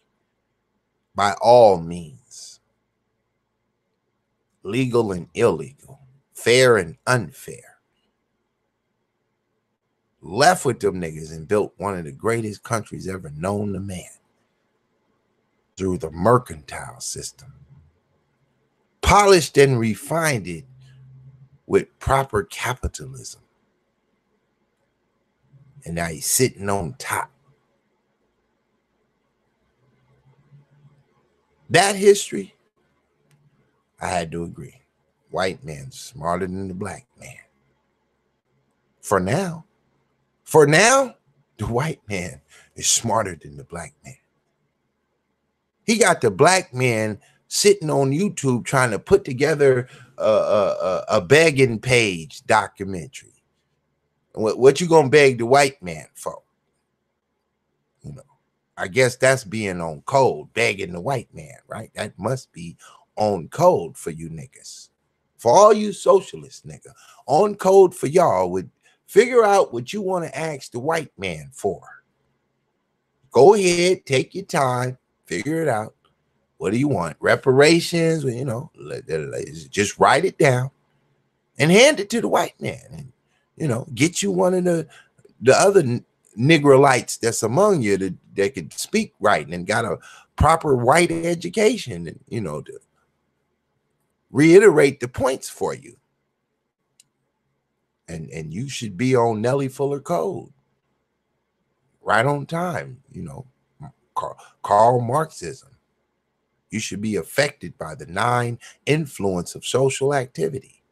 [SPEAKER 3] By all means. Legal and illegal. Fair and unfair. Left with them niggas and built one of the greatest countries ever known to man. Through the mercantile system. Polished and refined it with proper capitalism. And now he's sitting on top. That history, I had to agree. White man's smarter than the black man. For now, the white man is smarter than the black man. He got the black man sitting on YouTube trying to put together a begging page documentary. What you gonna beg the white man for? I guess that's being on code, begging the white man, right? That must be on code for you niggas. For all you socialists, nigga, on code for y'all would figure out what you want to ask the white man for. Go ahead, take your time. Figure it out. What do you want? Reparations? Just write it down and hand it to the white man. And, get you one of the other Negroites that's among you that could speak right and got a proper white education, and, to reiterate the points for you. And you should be on Nellie Fuller code. Right on time, Karl Marxism. You should be affected by the 9 influence of social activity.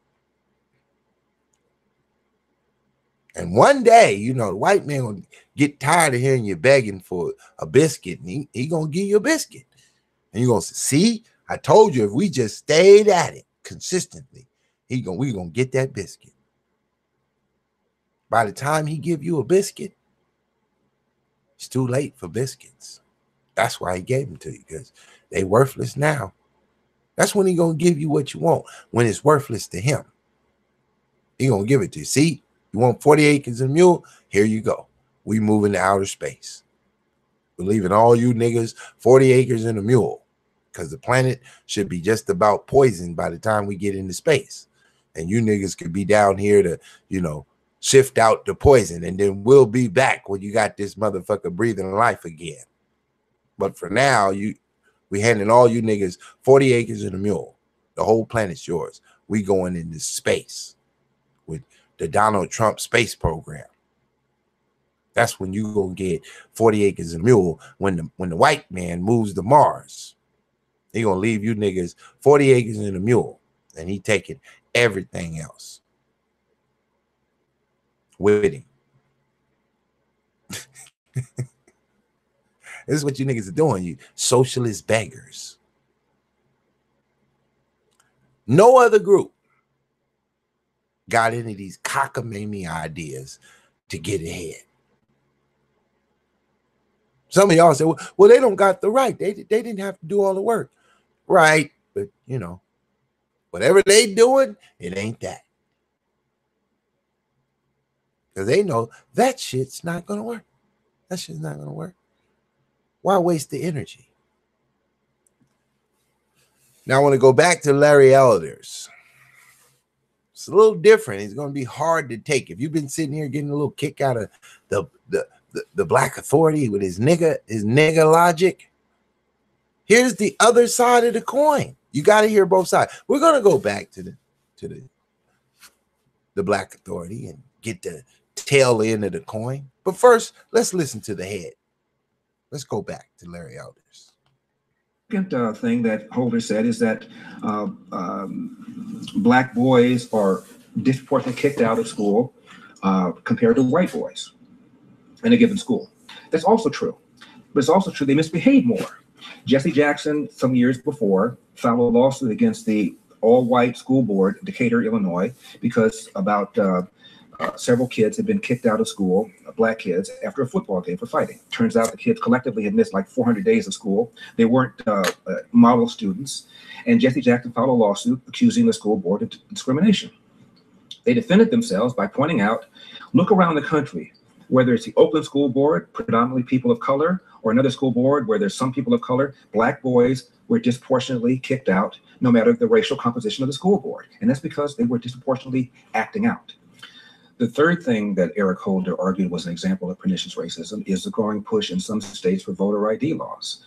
[SPEAKER 3] And one day, the white man will get tired of hearing you begging for a biscuit, and he gonna give you a biscuit. And you're gonna say, see, I told you if we just stayed at it, consistently, we gonna get that biscuit. By the time he give you a biscuit, it's too late for biscuits. That's why he gave them to you, because they worthless now. That's when he gonna give you what you want, when it's worthless to him. He gonna give it to you. See, you want 40 acres and a mule? Here you go. We moving to outer space. We're leaving all you niggas 40 acres and a mule, because the planet should be just about poisoned by the time we get into space. And you niggas could be down here to, shift out the poison, and then we'll be back when you got this motherfucker breathing life again. But for now, we handing all you niggas 40 acres and a mule. The whole planet's yours. We going into space with the Donald Trump space program. That's when you gonna get 40 acres and a mule, when the white man moves to Mars. He gonna leave you niggas 40 acres and a mule, and he taking everything else with him. This is what you niggas are doing, you socialist beggars. No other group got any of these cockamamie ideas to get ahead. Some of y'all say, well, they don't got the right. They didn't have to do all the work. Right, but whatever they doing, it ain't that. Because they know that shit's not going to work. That shit's not going to work. Why waste the energy? Now I want to go back to Larry Elders. It's a little different. It's going to be hard to take. If you've been sitting here getting a little kick out of the black authority with his nigga logic, here's the other side of the coin. You got to hear both sides. We're going to go back to the black authority and get the tail end of the coin. But first, let's listen to the head. Let's go back to Larry Elders.
[SPEAKER 1] Second thing that Holder said is that black boys are disproportionately kicked out of school compared to white boys in a given school. That's also true. But it's also true they misbehave more. Jesse Jackson, some years before, filed a lawsuit against the all-white school board in Decatur, Illinois, because about several kids had been kicked out of school, black kids, after a football game for fighting. Turns out the kids collectively had missed like 400 days of school. They weren't model students. And Jesse Jackson filed a lawsuit accusing the school board of discrimination. They defended themselves by pointing out, look around the country, whether it's the Oakland School Board, predominantly people of color, or another school board where there's some people of color, black boys were disproportionately kicked out, no matter the racial composition of the school board. And that's because they were disproportionately acting out. The third thing that Eric Holder argued was an example of pernicious racism is the growing push in some states for voter ID laws.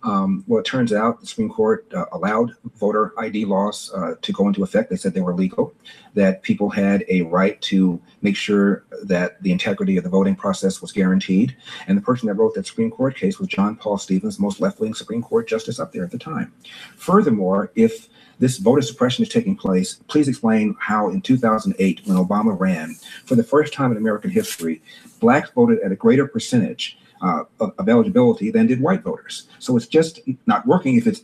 [SPEAKER 1] Well, it turns out the Supreme Court allowed voter ID laws to go into effect. They said they were legal, that people had a right to make sure that the integrity of the voting process was guaranteed. And the person that wrote that Supreme Court case was John Paul Stevens, most left-wing Supreme Court justice up there at the time. Furthermore, if this voter suppression is taking place, please explain how in 2008, when Obama ran, for the first time in American history, blacks voted at a greater percentage of eligibility than did white voters. So it's just not working if it's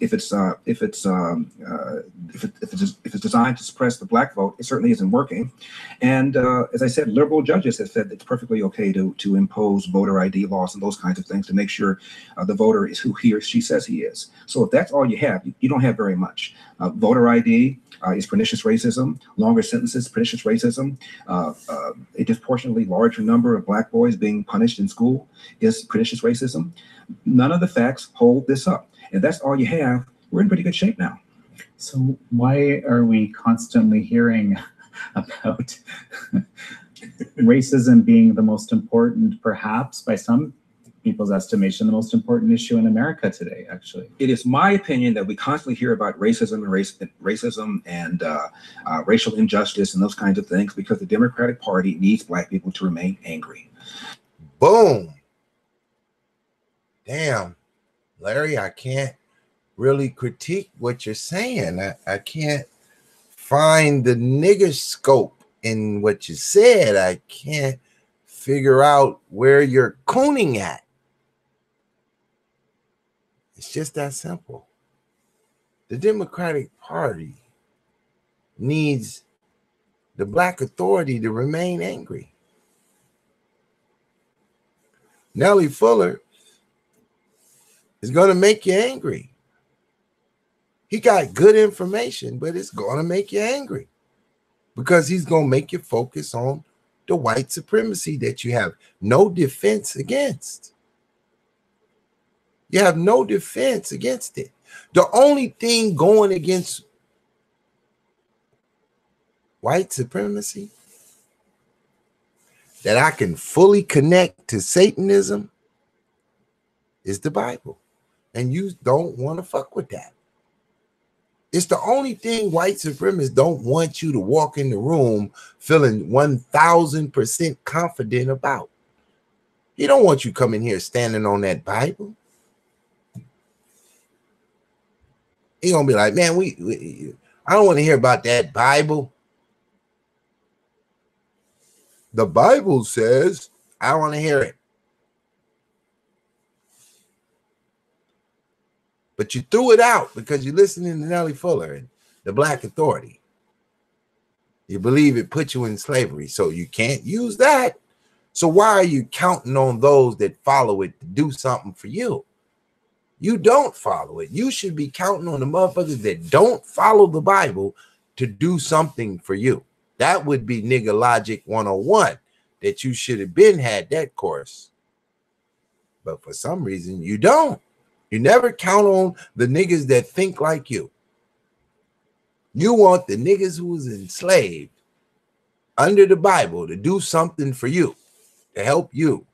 [SPEAKER 1] designed to suppress the black vote. It certainly isn't working. And as I said, liberal judges have said it's perfectly okay to impose voter ID laws and those kinds of things to make sure the voter is who he or she says he is. So if that's all you have, you don't have very much. Voter ID is pernicious racism. Longer sentences, pernicious racism. A disproportionately larger number of black boys being punished in school is pernicious racism. None of the facts hold this up. If that's all you have, we're in pretty good shape now.
[SPEAKER 2] So why are we constantly hearing about racism being the most important, perhaps by some people's estimation, the most important issue in America today, actually?
[SPEAKER 1] It is my opinion that we constantly hear about racism and racial injustice and those kinds of things because the Democratic Party needs black people to remain angry.
[SPEAKER 3] Boom. Damn, Larry, I can't really critique what you're saying. I can't find the nigger scope in what you said. I can't figure out where you're cooning at. It's just that simple. The Democratic Party needs the black authority to remain angry. Nellie Fuller is going to make you angry. He got good information, but it's going to make you angry because he's going to make you focus on the white supremacy that you have no defense against. You have no defense against it. The only thing going against white supremacy that I can fully connect to Satanism is the Bible. And you don't want to fuck with that. It's the only thing white supremacists don't want you to walk in the room feeling 1000% confident about. He don't want you coming here standing on that Bible. He gonna be like, man, I don't want to hear about that Bible. The Bible says, I want to hear it. But you threw it out because you're listening to Nellie Fuller and the Black Authority. You believe it put you in slavery, so you can't use that. So why are you counting on those that follow it to do something for you? You don't follow it. You should be counting on the motherfuckers that don't follow the Bible to do something for you. That would be nigga logic 101, that you should have been had that course. But for some reason, you don't. You never count on the niggas that think like you. You want the niggas who was enslaved under the Bible to do something for you, to help you.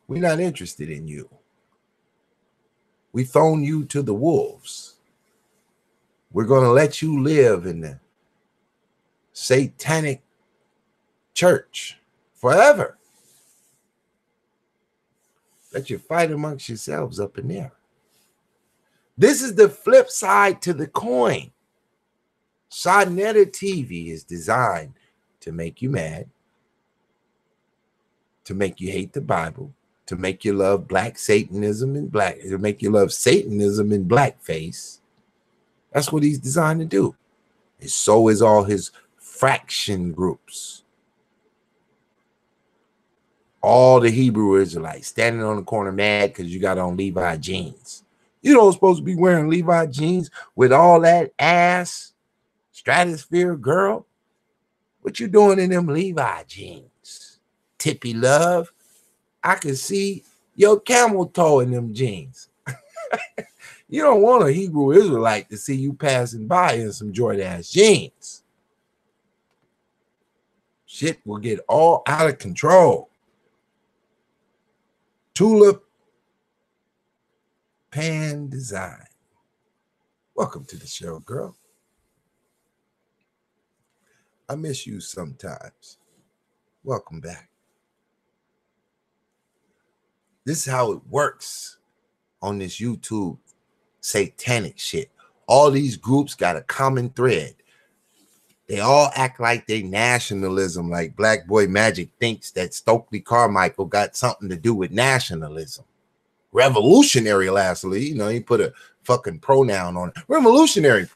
[SPEAKER 3] We're not interested in you. We thrown you to the wolves. We're going to let you live in the satanic church forever. Let you fight amongst yourselves up in there. This is the flip side to the coin. Sonetta TV is designed to make you mad, to make you hate the Bible, to make you love black Satanism and to make you love Satanism in blackface. That's what he's designed to do. And so is all his fraction groups. All the Hebrew Israelites standing on the corner mad because you got on Levi jeans. You don't supposed to be wearing Levi jeans with all that ass, stratosphere girl. What you doing in them Levi jeans? Tippy love. I can see your camel toe in them jeans. You don't want a Hebrew Israelite to see you passing by in some Jordache jeans. Shit will get all out of control. Tulip Pan Design. Welcome to the show, girl. I miss you sometimes. Welcome back. This is how it works on this YouTube satanic shit. All these groups got a common thread. They all act like they nationalism, like Black Boy Magic thinks that Stokely Carmichael got something to do with nationalism. Revolutionary, lastly, you know, he put a fucking pronoun on it. Revolutionary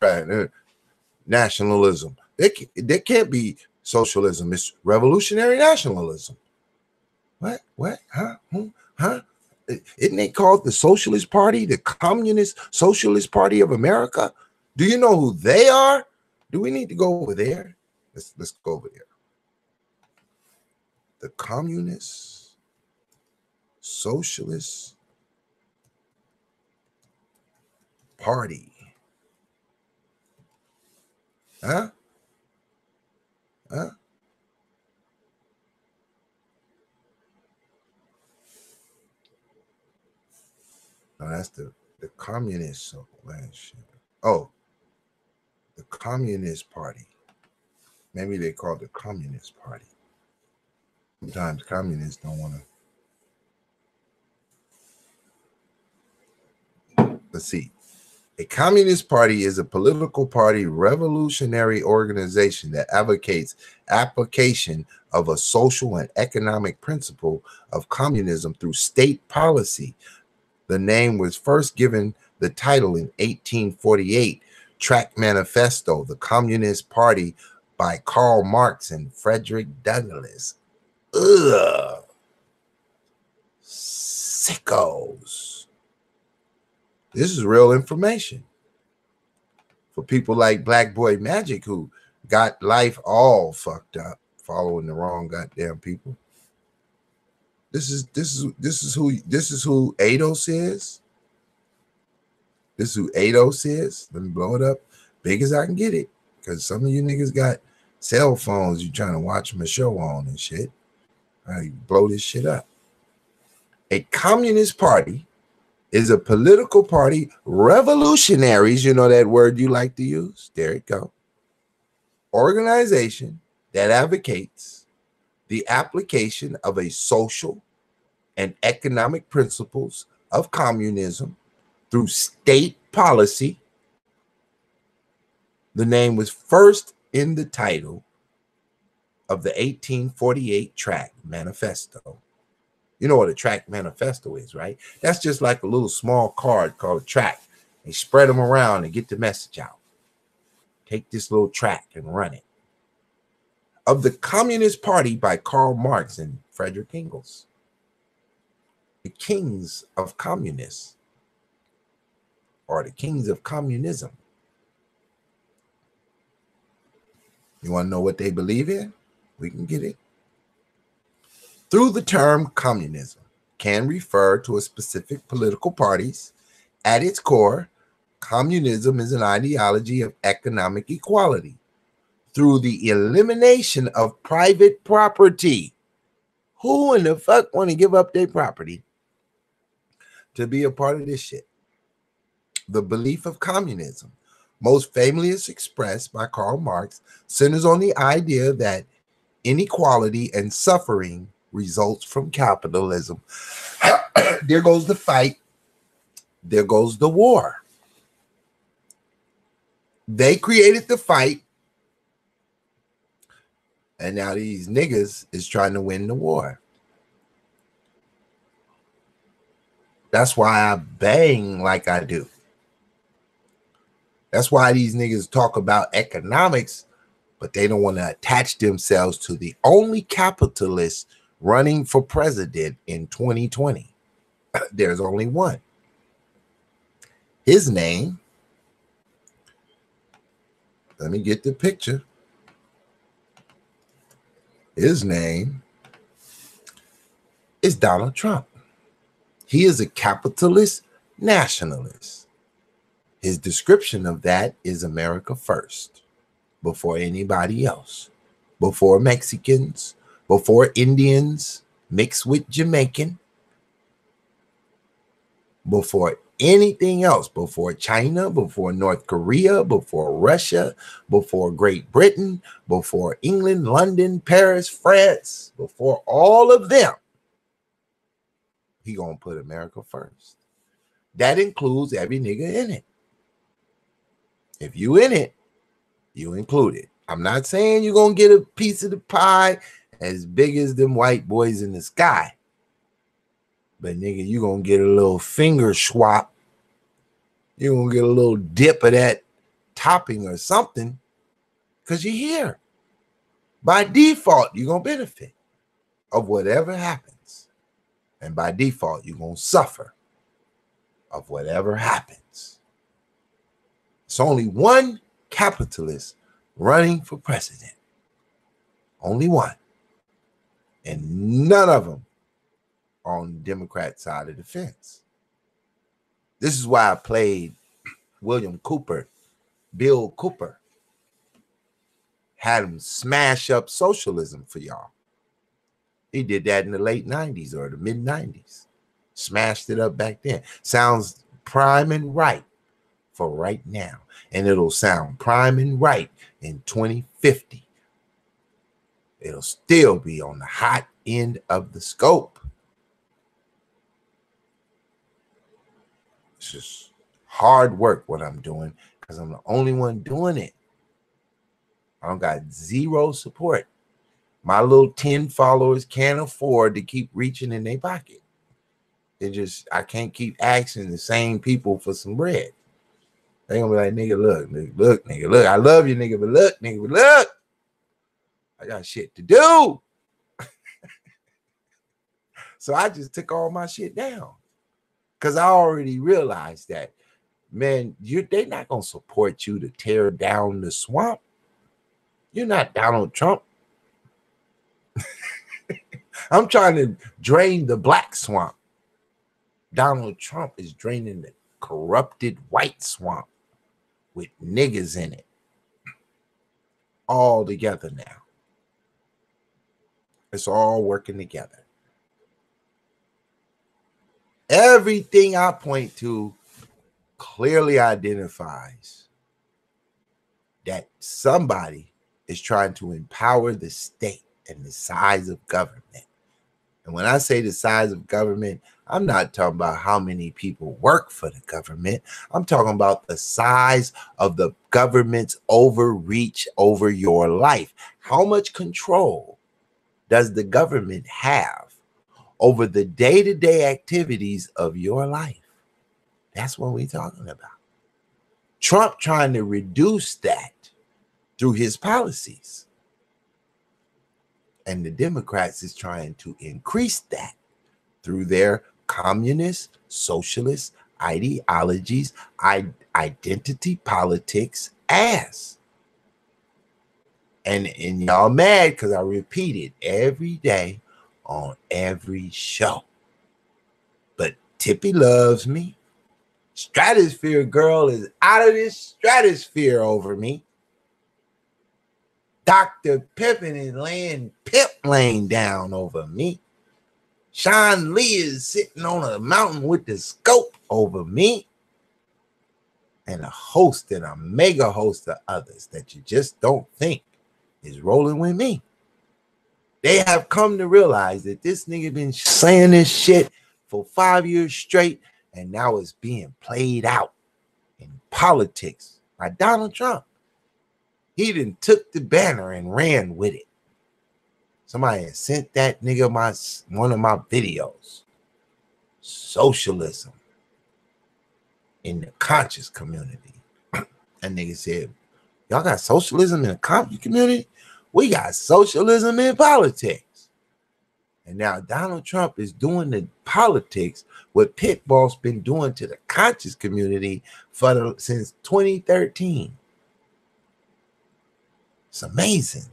[SPEAKER 3] nationalism. There can't be socialism. It's revolutionary nationalism. What? Huh? Huh? Isn't it called the Socialist Party, the Communist Socialist Party of America? Do you know who they are? Do we need to go over there? Let's go over there. The Communist Socialist Party. Huh? Huh? No, that's the communist. Oh, the Communist Party. Maybe they call it the Communist Party. Sometimes communists don't want to. Let's see. A communist party is a political party revolutionary organization that advocates application of a social and economic principle of communism through state policy. The name was first given the title in 1848 Tract Manifesto, the Communist Party by Karl Marx and Frederick Douglass. Ugh. Sickos. This is real information for people like Black Boy Magic who got life all fucked up following the wrong goddamn people. This is who ADOS is. This is who ADOS is. Let me blow it up big as I can get it, because some of you niggas got cell phones you trying to watch my show on and shit. I blow this shit up. A communist party is a political party. Revolutionaries, you know that word you like to use? There it go. Organization that advocates the application of a social and economic principles of communism through state policy. The name was first in the title of the 1848 Tract Manifesto. You know what a tract manifesto is, right? That's just like a little small card called a tract. They spread them around and get the message out. Take this little tract and run it. Of the Communist Party by Karl Marx and Frederick Engels. The kings of communists, or the kings of communism. You want to know what they believe in? We can get it. Through the term communism can refer to a specific political parties. At its core, communism is an ideology of economic equality through the elimination of private property. Who in the fuck want to give up their property to be a part of this shit? The belief of communism, most famously expressed by Karl Marx, centers on the idea that inequality and suffering results from capitalism. There goes the fight. There goes the war. They created the fight, and now these niggas is trying to win the war. That's why I bang like I do. That's why these niggas talk about economics, but they don't want to attach themselves to the only capitalist running for president in 2020. There's only one. His name, let me get the picture. His name is Donald Trump. He is a capitalist nationalist. His description of that is America first, before anybody else, before Mexicans, before Indians mixed with Jamaican, before anything else, before China, before North Korea, before Russia, before Great Britain, before England, London, Paris, France, before all of them. He gonna put America first. That includes every nigga in it. If you in it, you included. I'm not saying you're gonna get a piece of the pie as big as them white boys in the sky, but nigga, you gonna get a little finger swap. You're gonna get a little dip of that topping or something, because you're here. By default, you're gonna benefit of whatever happens, and by default, you're gonna suffer of whatever happens. It's only one capitalist running for president. Only one. And none of them are on the Democrat side of the fence. This is why I played William Cooper, Bill Cooper. Had him smash up socialism for y'all. He did that in the late 90s or the mid 90s. Smashed it up back then. Sounds prime and right for right now. And it'll sound prime and right in 2050. It'll still be on the hot end of the scope. It's just hard work what I'm doing, because I'm the only one doing it. I don't got zero support. My little 10 followers can't afford to keep reaching in their pocket. I can't keep asking the same people for some bread. They gonna be like, nigga, look, nigga, look. I love you, nigga, but look, nigga, but look. I got shit to do. So I just took all my shit down. Because I already realized that, man, they not gonna support you to tear down the swamp. You're not Donald Trump. I'm trying to drain the black swamp. Donald Trump is draining the corrupted white swamp with niggas in it. All together now. It's all working together. Everything I point to clearly identifies that somebody is trying to empower the state and the size of government. And when I say the size of government, I'm not talking about how many people work for the government. I'm talking about the size of the government's overreach over your life. How much control does the government have over the day-to-day activities of your life? That's what we're talking about. Trump trying to reduce that through his policies. And the Democrats is trying to increase that through their communist, socialist ideologies, identity politics ass. And y'all mad because I repeat it every day on every show. But Tippy loves me. Stratosphere girl is out of this stratosphere over me. Dr. Pippin is laying Pip Lane down over me. Sean Lee is sitting on a mountain with the scope over me. And a host and a mega host of others that you just don't think is rolling with me. They have come to realize that this nigga been saying this shit for 5 years straight, and now it's being played out in politics by Donald Trump. He done took the banner and ran with it. Somebody had sent that nigga one of my videos. Socialism in the conscious community. That nigga said, y'all got socialism in the conscious community? We got socialism in politics. And now Donald Trump is doing the politics what Pitt Boss been doing to the conscious community since 2013. It's amazing.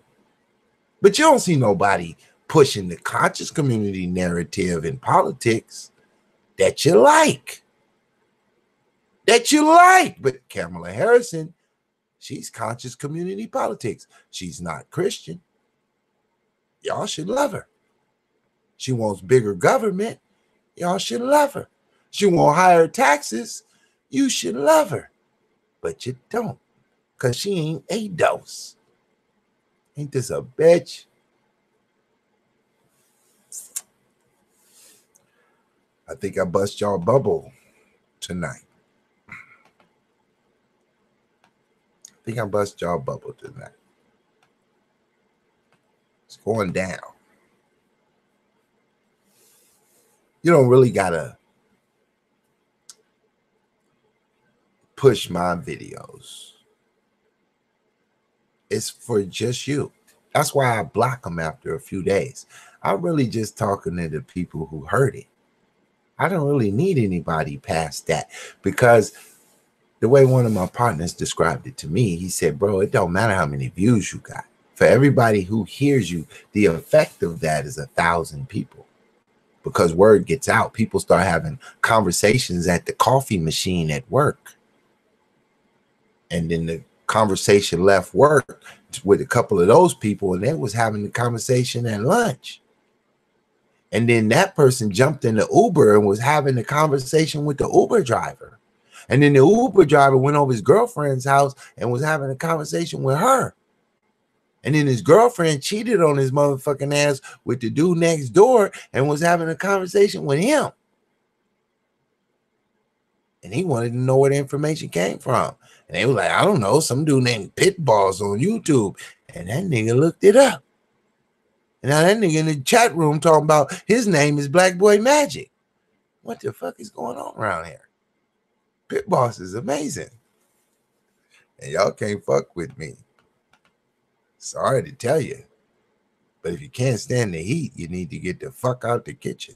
[SPEAKER 3] But you don't see nobody pushing the conscious community narrative in politics that you like. But Kamala Harrison, she's conscious community politics. She's not Christian. Y'all should love her. She wants bigger government. Y'all should love her. She wants higher taxes. You should love her. But you don't, because she ain't a dose. Ain't this a bitch? I think I bust y'all bubble tonight. It's going down. You don't really gotta push my videos. It's for just you. That's why I block them after a few days. I'm really just talking to the people who heard it. I don't really need anybody past that, because the way one of my partners described it to me, he said, bro, it don't matter how many views you got. For everybody who hears you, the effect of that is 1,000 people. Because word gets out. People start having conversations at the coffee machine at work. And then the conversation left work with a couple of those people, and they was having the conversation at lunch. And then that person jumped in the Uber and was having the conversation with the Uber driver. And then the Uber driver went over his girlfriend's house and was having a conversation with her. And then his girlfriend cheated on his motherfucking ass with the dude next door and was having a conversation with him. And he wanted to know where the information came from. And they was like, I don't know, some dude named Pitt Boss on YouTube. And that nigga looked it up. And now that nigga in the chat room talking about his name is Black Boy Magic. What the fuck is going on around here? Pitt Boss is amazing. And y'all can't fuck with me. Sorry to tell you. But if you can't stand the heat, you need to get the fuck out the kitchen.